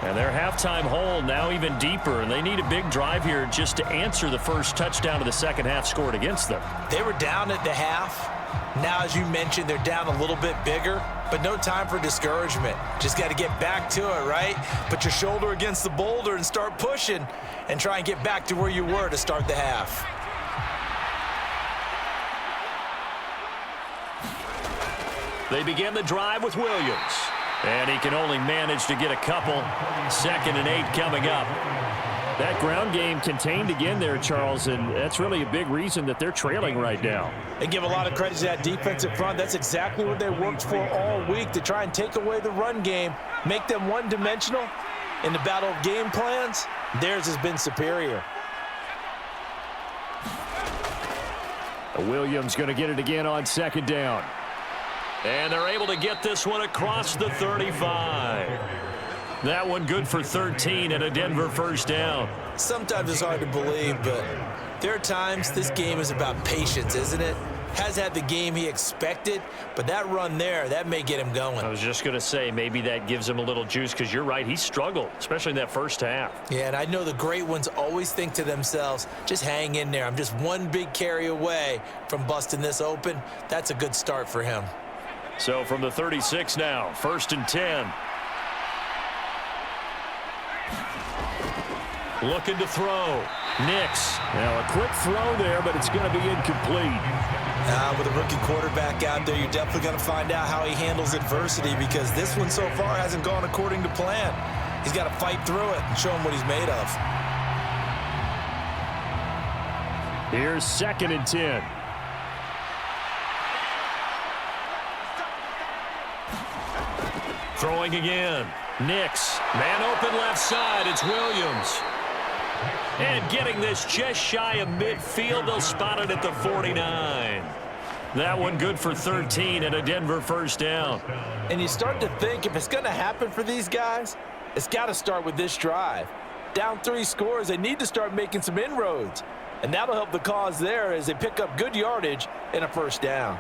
And their halftime hole now even deeper, and they need a big drive here just to answer the first touchdown of the second half scored against them. They were down at the half. Now, as you mentioned, they're down a little bit bigger, but no time for discouragement. Just got to get back to it, right? Put your shoulder against the boulder and start pushing and try and get back to where you were to start the half. They begin the drive with Williams. And he can only manage to get a couple. 2nd and 8 coming up. That ground game contained again there, Charles, and that's really a big reason that they're trailing right now. They give a lot of credit to that defensive front. That's exactly what they worked for all week, to try and take away the run game, make them one-dimensional. In the battle of game plans, theirs has been superior. Williams going to get it again on 2nd down. And they're able to get this one across the 35. That one good for 13 and a Denver first down. Sometimes it's hard to believe, but there are times this game is about patience, isn't it? Has had the game he expected, but that run there, that may get him going. I was just going to say, maybe that gives him a little juice, because you're right, he struggled, especially in that first half. Yeah, and I know the great ones always think to themselves, just hang in there. I'm just one big carry away from busting this open. That's a good start for him. So from the 36 now, 1st and 10. Looking to throw. Nix. Now a quick throw there, but it's going to be incomplete. With a rookie quarterback out there, you're definitely going to find out how he handles adversity, because this one so far hasn't gone according to plan. He's got to fight through it and show him what he's made of. Here's 2nd and 10. Throwing again. Nix. Man open left side. It's Williams. And getting this just shy of midfield. They'll spot it at the 49. That one good for 13 and a Denver first down. And you start to think, if it's going to happen for these guys, it's got to start with this drive. Down 3 scores, they need to start making some inroads. And that'll help the cause there as they pick up good yardage and a first down.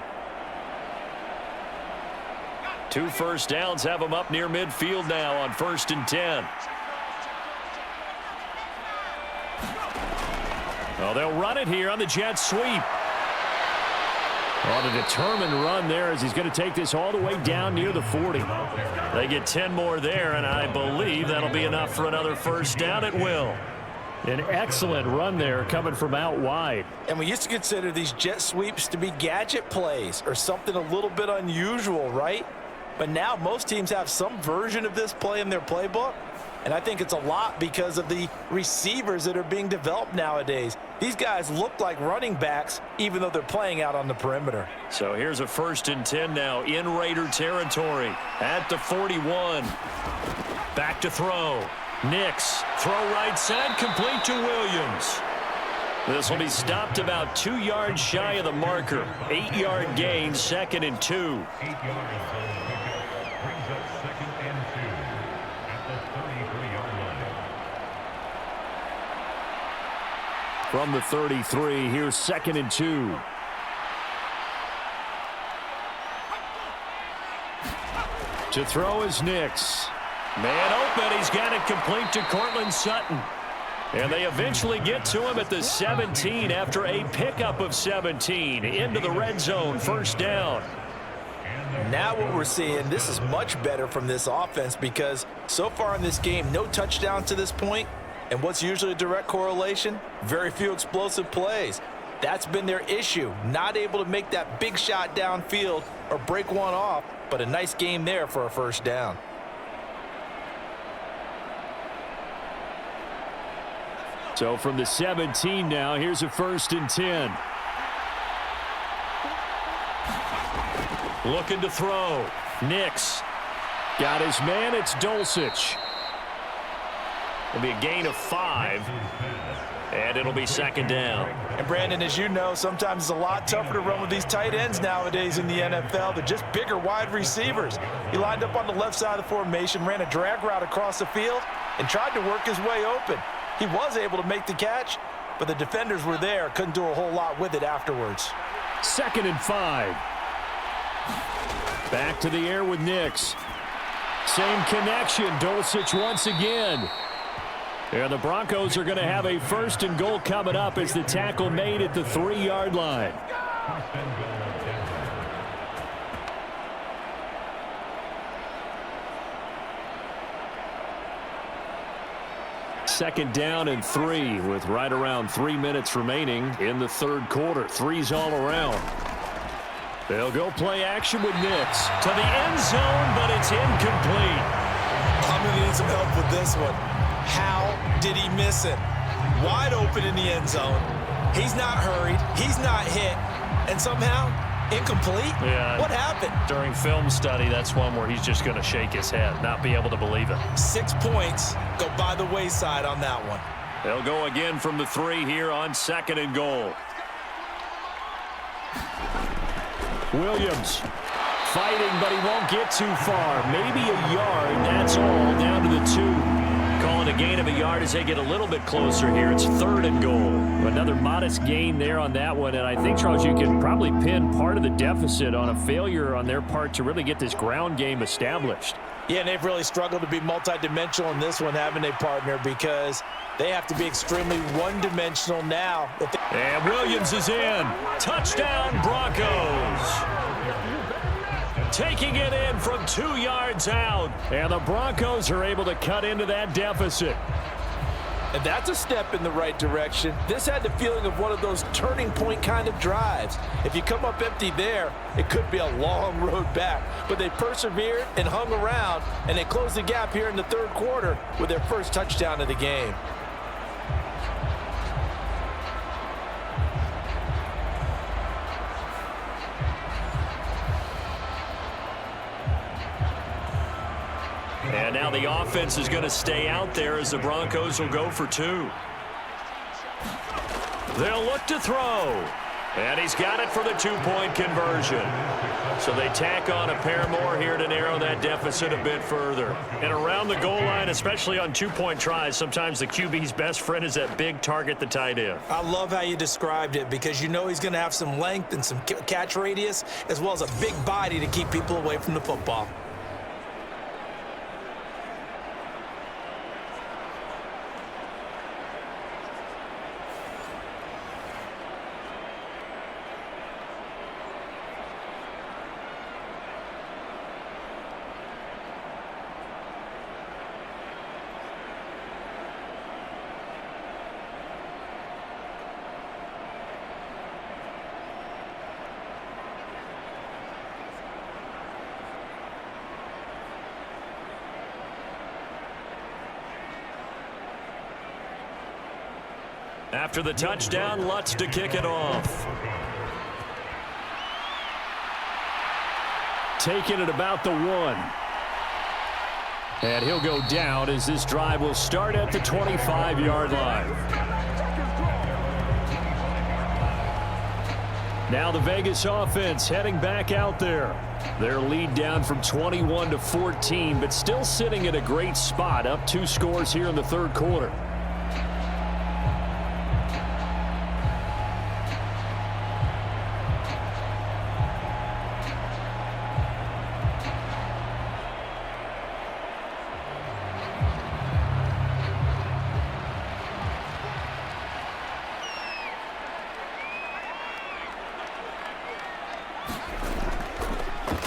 2 first downs have them up near midfield now on 1st and 10. Well, they'll run it here on the jet sweep. On a determined run there as he's going to take this all the way down near the 40. They get 10 more there, and I believe that'll be enough for another first down at will. An excellent run there coming from out wide. And we used to consider these jet sweeps to be gadget plays or something a little bit unusual, right? But now most teams have some version of this play in their playbook. And I think it's a lot because of the receivers that are being developed nowadays. These guys look like running backs, even though they're playing out on the perimeter. So here's a 1st and 10 now in Raider territory at the 41. Back to throw. Nix. Throw right side, complete to Williams. This will be stopped about 2 yards shy of the marker. 8-yard gain, 2nd and 2. From the 33, here's 2nd and 2. To throw is Nix. Man open, he's got it complete to Cortland Sutton. And they eventually get to him at the 17 after a pickup of 17 into the red zone, first down. Now what we're seeing, this is much better from this offense because so far in this game, no touchdown to this point. And what's usually a direct correlation? Very few explosive plays. That's been their issue, not able to make that big shot downfield or break one off, but a nice game there for a first down. So from the 17 now, here's a 1st and 10. Looking to throw. Nix. Got his man. It's Dulcich. It'll be a gain of 5. And it'll be 2nd down. And Brandon, as you know, sometimes it's a lot tougher to run with these tight ends nowadays in the NFL. They're just bigger wide receivers. He lined up on the left side of the formation, ran a drag route across the field, and tried to work his way open. He was able to make the catch, but the defenders were there. Couldn't do a whole lot with it afterwards. 2nd and 5. Back to the air with Nix. Same connection. Dulcich once again. And the Broncos are going to have a 1st and goal coming up as the tackle made at the 3-yard line. Second down and 3 with right around 3 minutes remaining in the 3rd quarter. 3's all around. They'll go play action with Nix to the end zone, but it's incomplete. I'm going to need some help with this one. How did he miss it? Wide open in the end zone. He's not hurried. He's not hit. And somehow, incomplete? Yeah. What happened? During film study, that's one where he's just going to shake his head, not be able to believe it. 6 points go by the wayside on that one. They'll go again from the 3 here on 2nd and goal. Williams fighting, but he won't get too far. Maybe a yard, that's all, down to the 2. Calling a gain of a yard as they get a little bit closer here. It's 3rd and goal. Another modest gain there on that one, and I think, Charles, you can probably pin part of the deficit on a failure on their part to really get this ground game established. Yeah, and they've really struggled to be multidimensional in this one, haven't they, partner, because they have to be extremely one-dimensional now. And Williams is in. Touchdown, Broncos. Taking it in from 2 yards out. And the Broncos are able to cut into that deficit. And that's a step in the right direction. This had the feeling of one of those turning point kind of drives. If you come up empty there, it could be a long road back. But they persevered and hung around, and they closed the gap here in the 3rd quarter with their first touchdown of the game. And now the offense is going to stay out there as the Broncos will go for 2. They'll look to throw. And he's got it for the 2-point conversion. So they tack on a pair more here to narrow that deficit a bit further. And around the goal line, especially on 2-point tries, sometimes the QB's best friend is that big target, the tight end. I love how you described it because you know he's going to have some length and some catch radius as well as a big body to keep people away from the football. After the touchdown, Lutz to kick it off. Taking it about the 1. And he'll go down as this drive will start at the 25-yard line. Now the Vegas offense heading back out there. Their lead down from 21 to 14, but still sitting at a great spot, up 2 scores here in the 3rd quarter.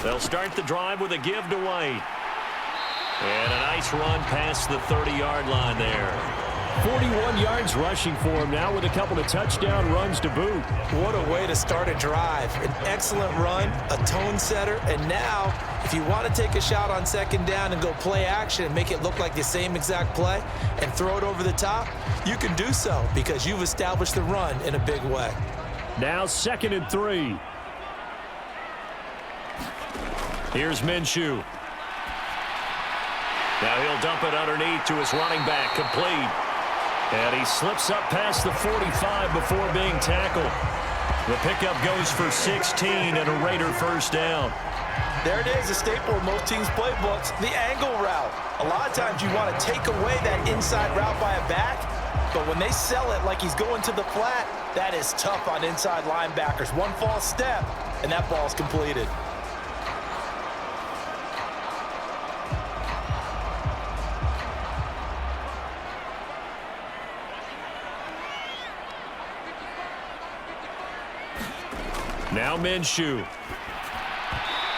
They'll start the drive with a give to White. And a nice run past the 30-yard line there. 41 yards rushing for him now with a couple of touchdown runs to boot. What a way to start a drive. An excellent run, a tone setter, and now if you want to take a shot on second down and go play action and make it look like the same exact play and throw it over the top, you can do so because you've established the run in a big way. Now 2nd and 3. Here's Minshew. Now he'll dump it underneath to his running back, complete. And he slips up past the 45 before being tackled. The pickup goes for 16 and a Raider first down. There it is, a staple of most teams' playbooks, the angle route. A lot of times you want to take away that inside route by a back, but when they sell it like he's going to the flat, that is tough on inside linebackers. One false step, and that ball's completed. Now Minshew.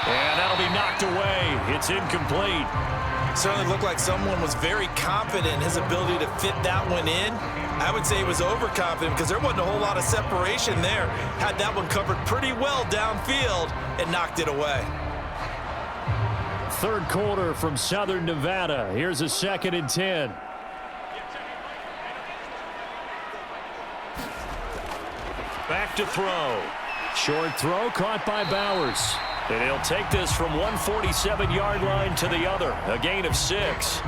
And that'll be knocked away. It's incomplete. Certainly looked like someone was very confident in his ability to fit that one in. I would say he was overconfident because there wasn't a whole lot of separation there. Had that one covered pretty well downfield and knocked it away. 3rd quarter from Southern Nevada. Here's a 2nd and 10. Back to throw. Short throw caught by Bowers. And he'll take this from 147-yard line to the other. A gain of 6.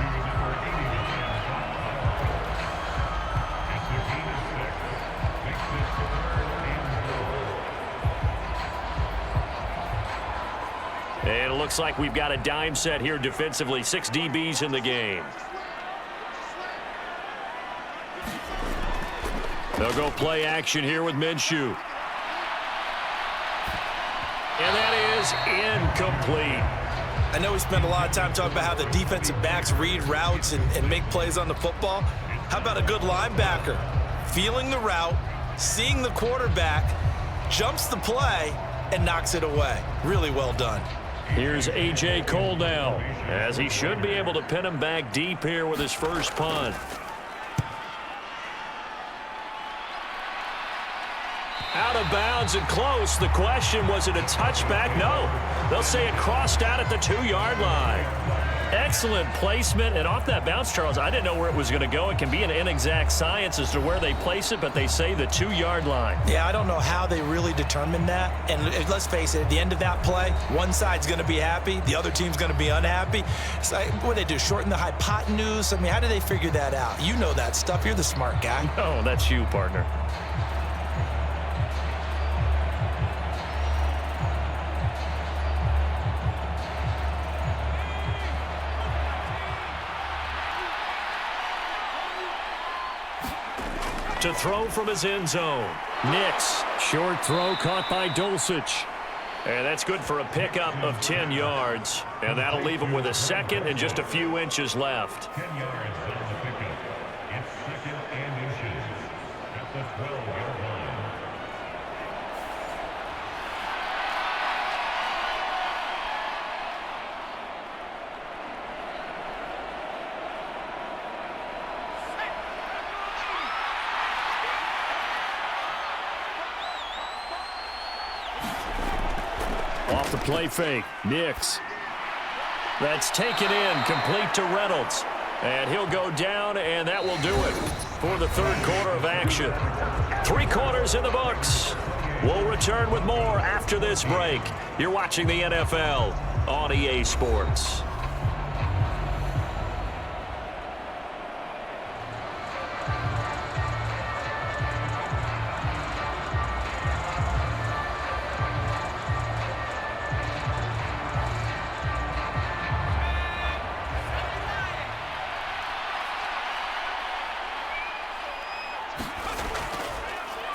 And it looks like we've got a dime set here defensively. 6 DBs in the game. They'll go play action here with Minshew. And that is incomplete. I know we spend a lot of time talking about how the defensive backs read routes and make plays on the football. How about a good linebacker? Feeling the route, seeing the quarterback, jumps the play, and knocks it away. Really well done. Here's A.J. Cole now, as he should be able to pin him back deep here with his first punt. Out of bounds and close. The question, was it a touchback? No. They'll say it crossed out at the 2-yard line. Excellent placement. And off that bounce, Charles, I didn't know where it was going to go. It can be an inexact science as to where they place it, but they say the 2-yard line. Yeah, I don't know how they really determined that. And let's face it, at the end of that play, one side's going to be happy, the other team's going to be unhappy. It's like, what do they do, shorten the hypotenuse? I mean, how do they figure that out? You know that stuff. You're the smart guy. No, that's you, partner. To throw from his end zone. Nix. Short throw caught by Dulcich. And that's good for a pickup of 10 yards. And that'll leave him with a 2nd and just a few inches left. 10 yards on the pickup. It's 2nd and inches at the 12-yard line. Off the play fake. Nix. That's taken in, complete to Reynolds. And he'll go down, and that will do it for the 3rd quarter of action. 3 quarters in the books. We'll return with more after this break. You're watching the NFL on EA Sports.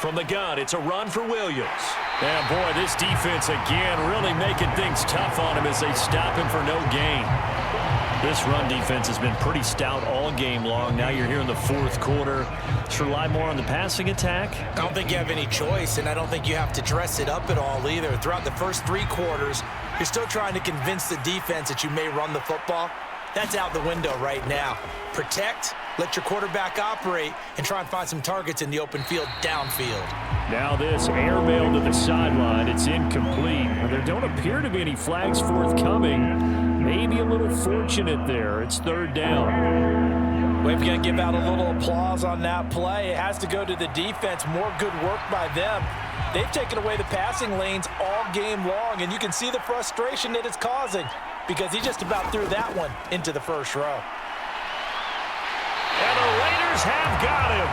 From the gun, it's a run for Williams. Yeah, boy, this defense again really making things tough on him as they stop him for no gain. This run defense has been pretty stout all game long. Now you're here in the fourth quarter. Should rely more on the passing attack? I don't think you have any choice, and I don't think you have to dress it up at all either. Throughout the first 3 quarters, you're still trying to convince the defense that you may run the football. That's out the window right now. Protect, let your quarterback operate, and try and find some targets in the open field downfield. Now this airmail to the sideline. It's incomplete. There don't appear to be any flags forthcoming. Maybe a little fortunate there. It's third down. We've got to give out a little applause on that play. It has to go to the defense. More good work by them. They've taken away the passing lanes all game long, and you can see the frustration that it's causing because he just about threw that one into the first row. And the Raiders have got him.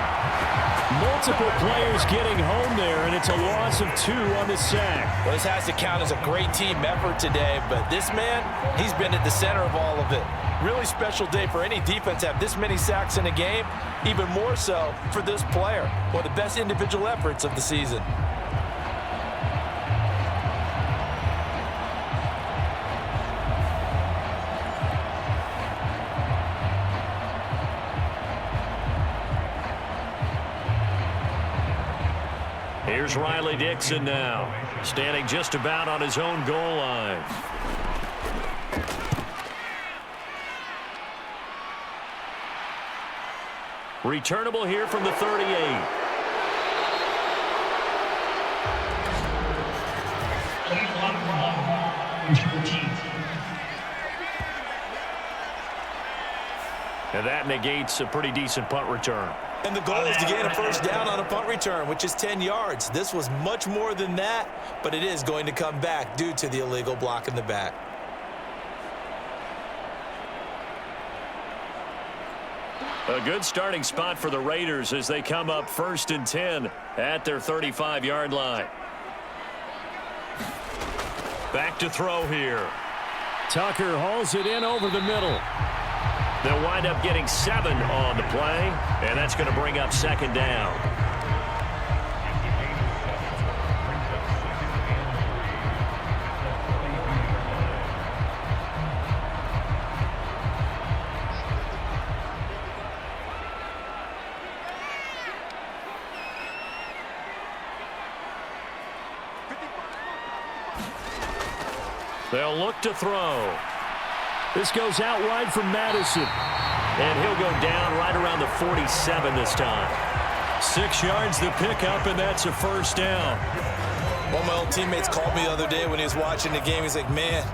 Multiple players getting home there, and it's a loss of 2 on the sack. Well, this has to count as a great team effort today, but this man, he's been at the center of all of it. Really special day for any defense to have this many sacks in a game, even more so for this player. One of the best individual efforts of the season. Here's Riley Dixon now, standing just about on his own goal line. Returnable here from the 38. And that negates a pretty decent punt return. And the goal is to gain a first down on a punt return, which is 10 yards. This was much more than that, but it is going to come back due to the illegal block in the back. A good starting spot for the Raiders as they come up 1st and 10 at their 35-yard line. Back to throw here. Tucker hauls it in over the middle. They'll wind up getting 7 on the play, and that's going to bring up 2nd down. They'll look to throw. This goes out wide from Madison. And he'll go down right around the 47 this time. 6 yards the pickup, and that's a first down. One of my old teammates called me the other day when he was watching the game. He's like, man,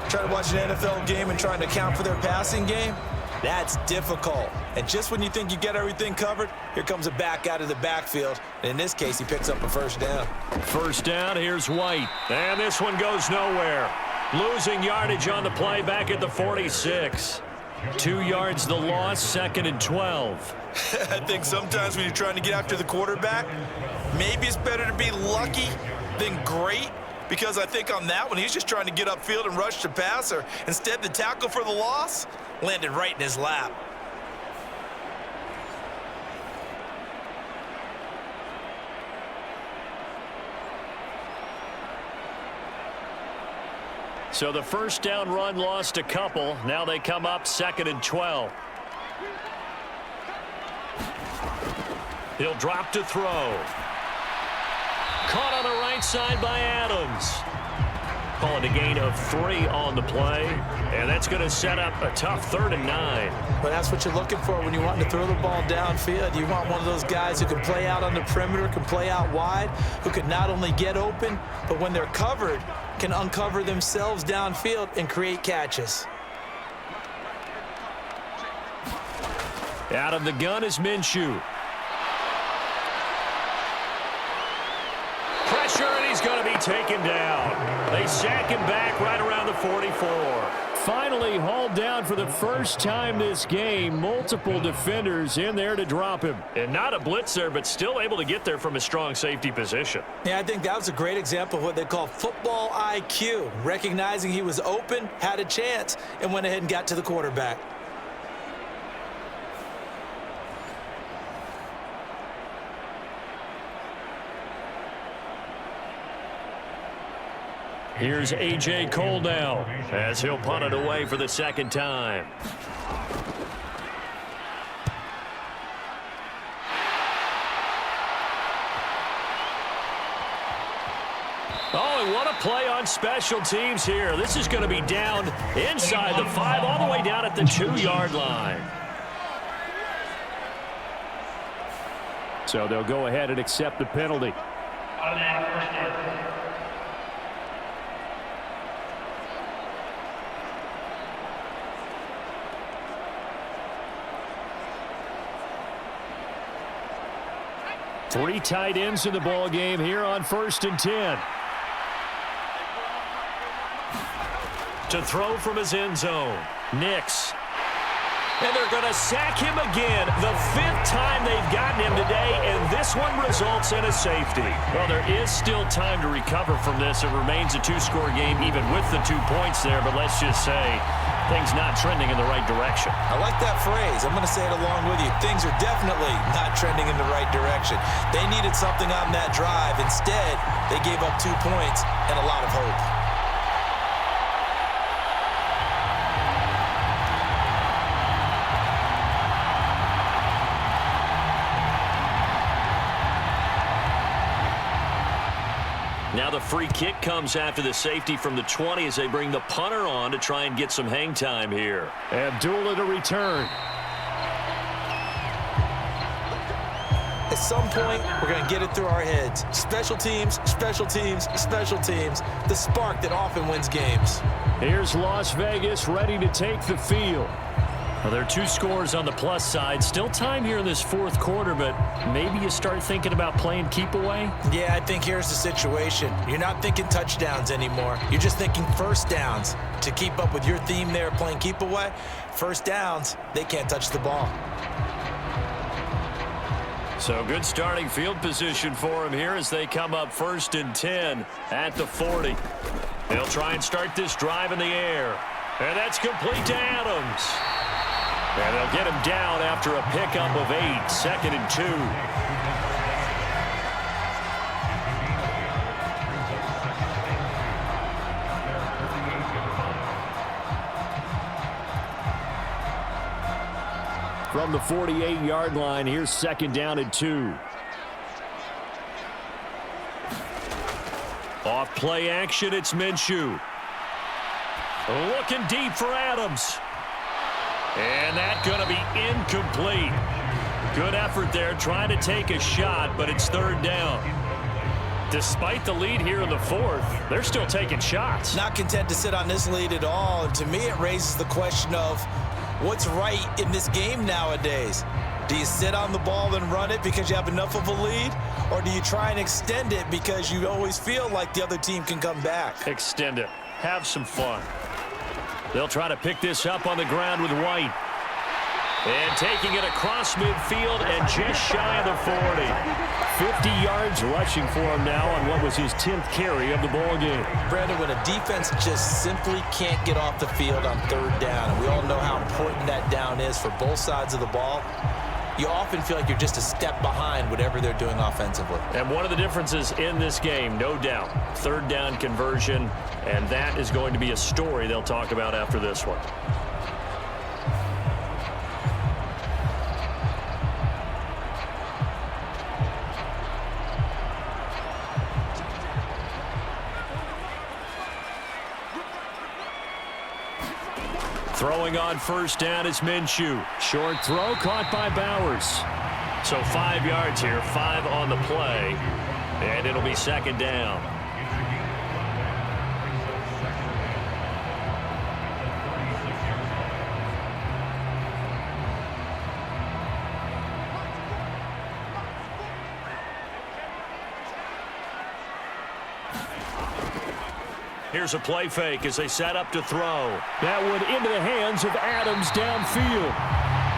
trying to watch an NFL game and trying to account for their passing game, that's difficult. And just when you think you get everything covered, here comes a back out of the backfield. And in this case, he picks up a first down. First down, here's White. And this one goes nowhere. Losing yardage on the play back at the 46. 2 yards the loss, 2nd and 12. I think sometimes when you're trying to get after the quarterback, maybe it's better to be lucky than great, because I think on that one, he's just trying to get upfield and rush the passer. Instead, the tackle for the loss landed right in his lap. So the first down run lost a couple. Now they come up 2nd and 12. He'll drop to throw. Caught on the right side by Adams. Calling a gain of 3 on the play. And that's going to set up a tough 3rd and 9. But that's what you're looking for when you want to throw the ball downfield. You want one of those guys who can play out on the perimeter, can play out wide, who can not only get open, but when they're covered, can uncover themselves downfield and create catches. Out of the gun is Minshew. Pressure, and he's going to be taken down. They sack him back right around the 44. Finally hauled down for the first time this game. Multiple defenders in there to drop him. And not a blitzer, but still able to get there from a strong safety position. Yeah, I think that was a great example of what they call football IQ. Recognizing he was open, had a chance, and went ahead and got to the quarterback. Here's A.J. Cole now as he'll punt it away for the second time. Oh, and what a play on special teams here. This is going to be down inside the 5, all the way down at the 2-yard line. So they'll go ahead and accept the penalty. Three tight ends in the ball game here on 1st and 10. To throw from his end zone, Nix. And they're going to sack him again, the 5th time they've gotten him today, and this one results in a safety. Well, there is still time to recover from this. It remains a 2-score game even with the 2 points there, but let's just say things not trending in the right direction. I like that phrase. I'm going to say it along with you. Things are definitely not trending in the right direction. They needed something on that drive. Instead, they gave up 2 points and a lot of hope. Now the free kick comes after the safety from the 20 as they bring the punter on to try and get some hang time here. Abdullah to return. At some point, we're going to get it through our heads. Special teams, special teams, special teams. The spark that often wins games. Here's Las Vegas ready to take the field. Well, there are 2 scores on the plus side. Still time here in this 4th quarter, but maybe you start thinking about playing keep away? Yeah, I think here's the situation. You're not thinking touchdowns anymore. You're just thinking first downs. To keep up with your theme there, playing keep away, first downs, they can't touch the ball. So good starting field position for him here as they come up 1st and 10 at the 40. They'll try and start this drive in the air. And that's complete to Adams. And they'll get him down after a pickup of 8, 2nd and 2. From the 48-yard line, here's 2nd down and 2. Off play action, it's Minshew. Looking deep for Adams. And that's going to be incomplete. Good effort there trying to take a shot, but it's 3rd down. Despite the lead here in the 4th, they're still taking shots. Not content to sit on this lead at all. And to me, it raises the question of what's right in this game nowadays. Do you sit on the ball and run it because you have enough of a lead? Or do you try and extend it because you always feel like the other team can come back? Extend it. Have some fun. They'll try to pick this up on the ground with White. And taking it across midfield and just shy of the 40. 50 yards rushing for him now on what was his 10th carry of the ball game. Brandon, when a defense just simply can't get off the field on 3rd down, and we all know how important that down is for both sides of the ball, you often feel like you're just a step behind whatever they're doing offensively. And one of the differences in this game, no doubt, 3rd down conversion, and that is going to be a story they'll talk about after this one. Throwing on 1st down is Minshew. Short throw caught by Bowers. So 5 yards here, 5 on the play, and it'll be 2nd down. Here's a play fake as they set up to throw. That one into the hands of Adams downfield.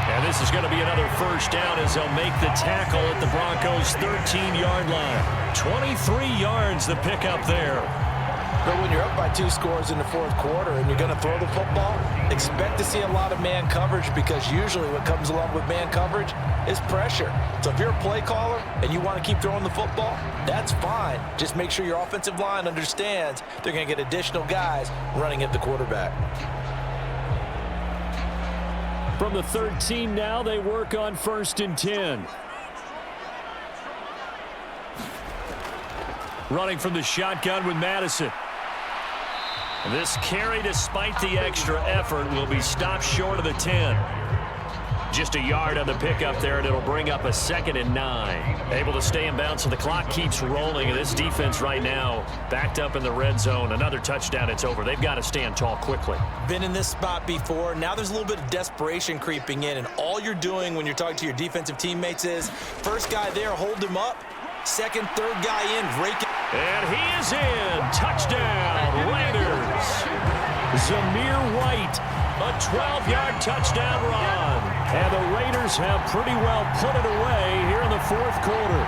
And this is going to be another 1st down as they'll make the tackle at the Broncos' 13-yard line. 23 yards the pickup there. But when you're up by 2 scores in the fourth quarter and you're going to throw the football, expect to see a lot of man coverage, because usually what comes along with man coverage is pressure. So if you're a play caller and you want to keep throwing the football, that's fine. Just make sure your offensive line understands they're going to get additional guys running at the quarterback. From the 13 now, they work on 1st and 10. Running from the shotgun with Madison. This carry, despite the extra effort, will be stopped short of the 10. Just a yard on the pickup there, and it'll bring up a 2nd and 9. Able to stay in bounds, so the clock keeps rolling. And this defense right now backed up in the red zone. Another touchdown, it's over. They've got to stand tall quickly. Been in this spot before. Now there's a little bit of desperation creeping in, and all you're doing when you're talking to your defensive teammates is, first guy there, hold him up. Second, third guy in, rake it. And he is in. Touchdown, Raiders. Zamir White, a 12-yard touchdown run. And the Raiders have pretty well put it away here in the fourth quarter.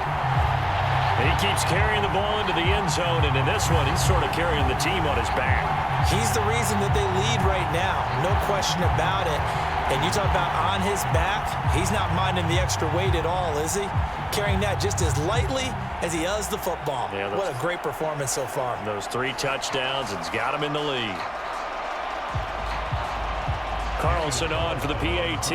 He keeps carrying the ball into the end zone, and in this one, he's sort of carrying the team on his back. He's the reason that they lead right now, no question about it. And you talk about on his back, he's not minding the extra weight at all, is he? Carrying that just as lightly as he does the football. Yeah, what a great performance so far. Those 3 touchdowns, it's got him in the lead. Carlson on for the PAT.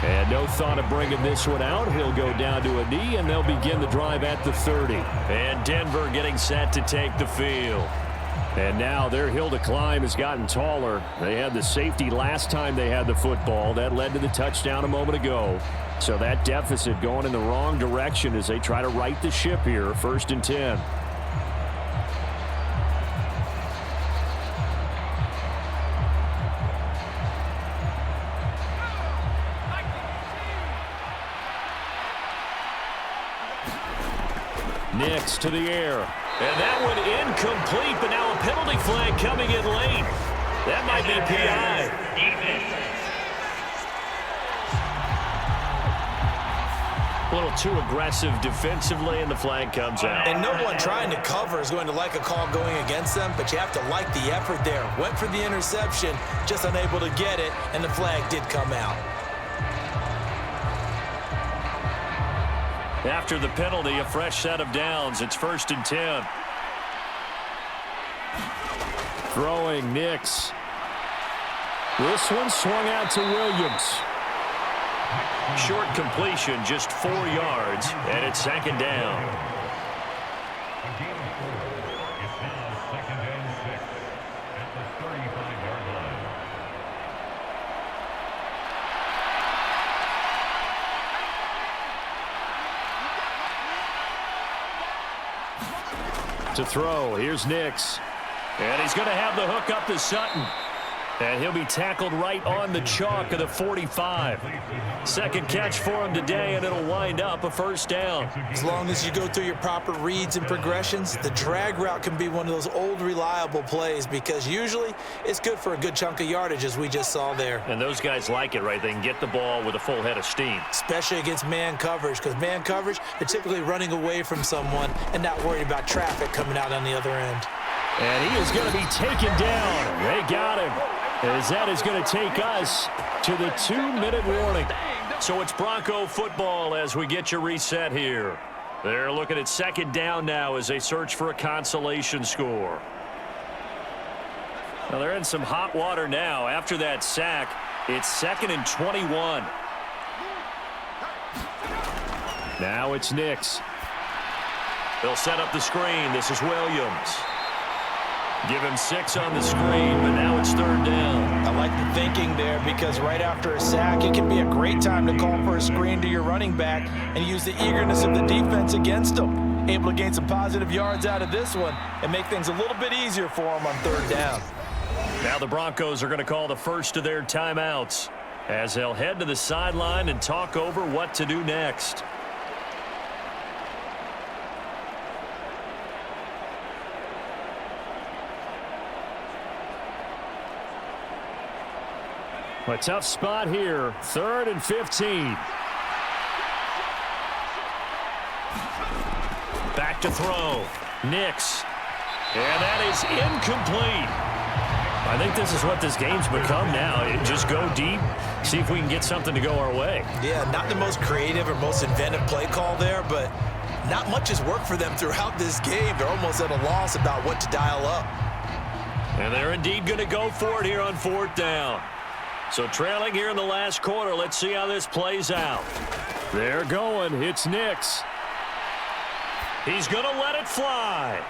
And no thought of bringing this one out. He'll go down to a knee, and they'll begin the drive at the 30. And Denver getting set to take the field. And now their hill to climb has gotten taller. They had the safety last time they had the football. That led to the touchdown a moment ago. So that deficit going in the wrong direction as they try to right the ship here. 1st and 10. Nix to the air. And that one incomplete, but now a penalty flag coming in late. That might be PI. A little too aggressive defensively, and the flag comes out. And no one trying to cover is going to like a call going against them, but you have to like the effort there. Went for the interception, just unable to get it, and the flag did come out. After the penalty, a fresh set of downs. It's 1st and 10. Throwing Nix. This one swung out to Williams. Short completion, just 4 yards, and it's 2nd down. To throw, here's Nix. And he's going to have the hook up to Sutton. And he'll be tackled right on the chalk of the 45. Second catch for him today, and it'll wind up a 1st down. As long as you go through your proper reads and progressions, the drag route can be one of those old reliable plays, because usually it's good for a good chunk of yardage, as we just saw there. And those guys like it, right? They can get the ball with a full head of steam. Especially against man coverage, because man coverage, they're typically running away from someone and not worried about traffic coming out on the other end. And he is going to be taken down. They got him. As that is going to take us to the 2-minute warning. So it's Bronco football as we get you reset here. They're looking at second down now as they search for a consolation score. Well, they're in some hot water now. After that sack, it's 2nd and 21. Now it's Nix. They'll set up the screen. This is Williams. Give him 6 on the screen, but now it's 3rd down. I like the thinking there because right after a sack, it can be a great time to call for a screen to your running back and use the eagerness of the defense against them. Able to gain some positive yards out of this one and make things a little bit easier for them on 3rd down. Now the Broncos are going to call the first of their timeouts as they'll head to the sideline and talk over what to do next. A tough spot here. 3rd and 15. Back to throw. Nix. And that is incomplete. I think this is what this game's become now. Just go deep, see if we can get something to go our way. Yeah, not the most creative or most inventive play call there, but not much has worked for them throughout this game. They're almost at a loss about what to dial up. And they're indeed going to go for it here on 4th down. So trailing here in the last quarter, let's see how this plays out. They're going. It's Nix. He's going to let it fly.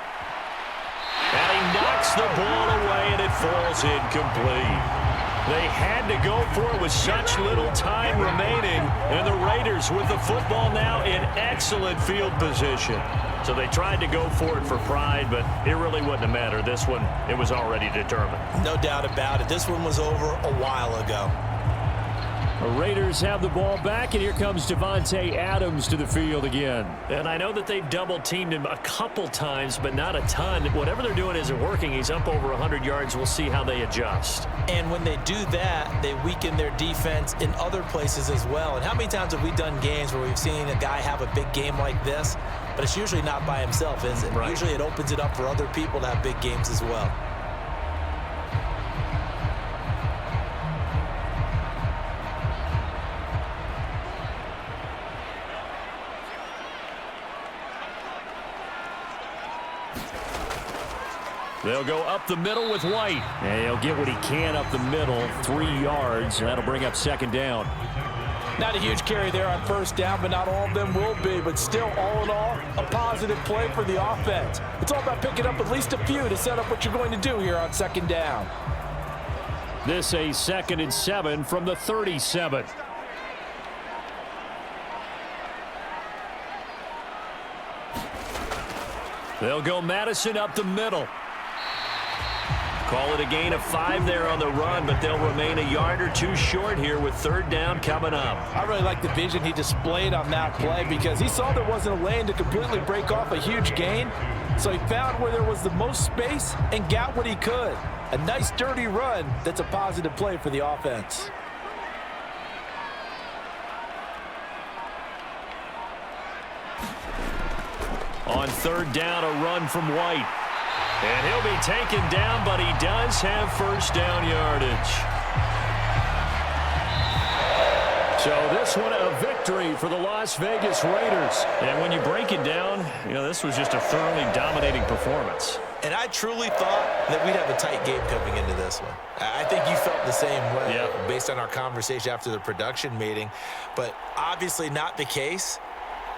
And he knocks the ball away, and it falls incomplete. They had to go for it with such little time remaining, and the Raiders with the football now in excellent field position. So they tried to go for it for pride, but it really wouldn't have mattered. This one, it was already determined. No doubt about it. This one was over a while ago. The Raiders have the ball back, and here comes Devontae Adams to the field again. And I know that they've double-teamed him a couple times, but not a ton. Whatever they're doing isn't working. He's up over 100 yards. We'll see how they adjust. And when they do that, they weaken their defense in other places as well. And how many times have we done games where we've seen a guy have a big game like this, but it's usually not by himself, is it? Right. Usually it opens it up for other people to have big games as well. They'll go up the middle with White. And he'll get what he can up the middle, 3 yards, and that'll bring up 2nd down. Not a huge carry there on 1st down, but not all of them will be. But still, all in all, a positive play for the offense. It's all about picking up at least a few to set up what you're going to do here on 2nd down. This a 2nd and 7 from the 37. They'll go Madison up the middle. Call it a gain of 5 there on the run, but they'll remain a yard or 2 short here with 3rd down coming up. I really like the vision he displayed on that play because he saw there wasn't a lane to completely break off a huge gain. So he found where there was the most space and got what he could. A nice dirty run that's a positive play for the offense. On 3rd down, a run from White. And he'll be taken down, but he does have 1st down yardage. So this one a victory for the Las Vegas Raiders. And when you break it down, this was just a thoroughly dominating performance. And I truly thought that we'd have a tight game coming into this one. I think you felt the same way based on our conversation after the production meeting, but obviously not the case.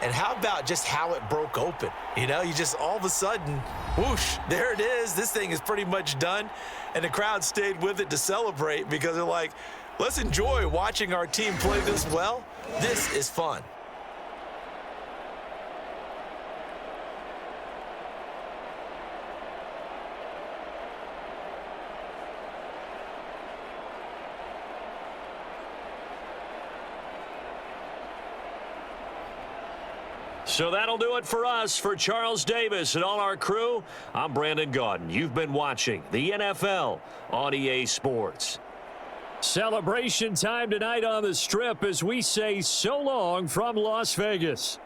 And how about just how it broke open? You just all of a sudden, whoosh, there it is. This thing is pretty much done. And the crowd stayed with it to celebrate because they're like, let's enjoy watching our team play this well. This is fun. So that'll do it for us. For Charles Davis and all our crew, I'm Brandon Gaudin. You've been watching the NFL on EA Sports. Celebration time tonight on the Strip as we say so long from Las Vegas.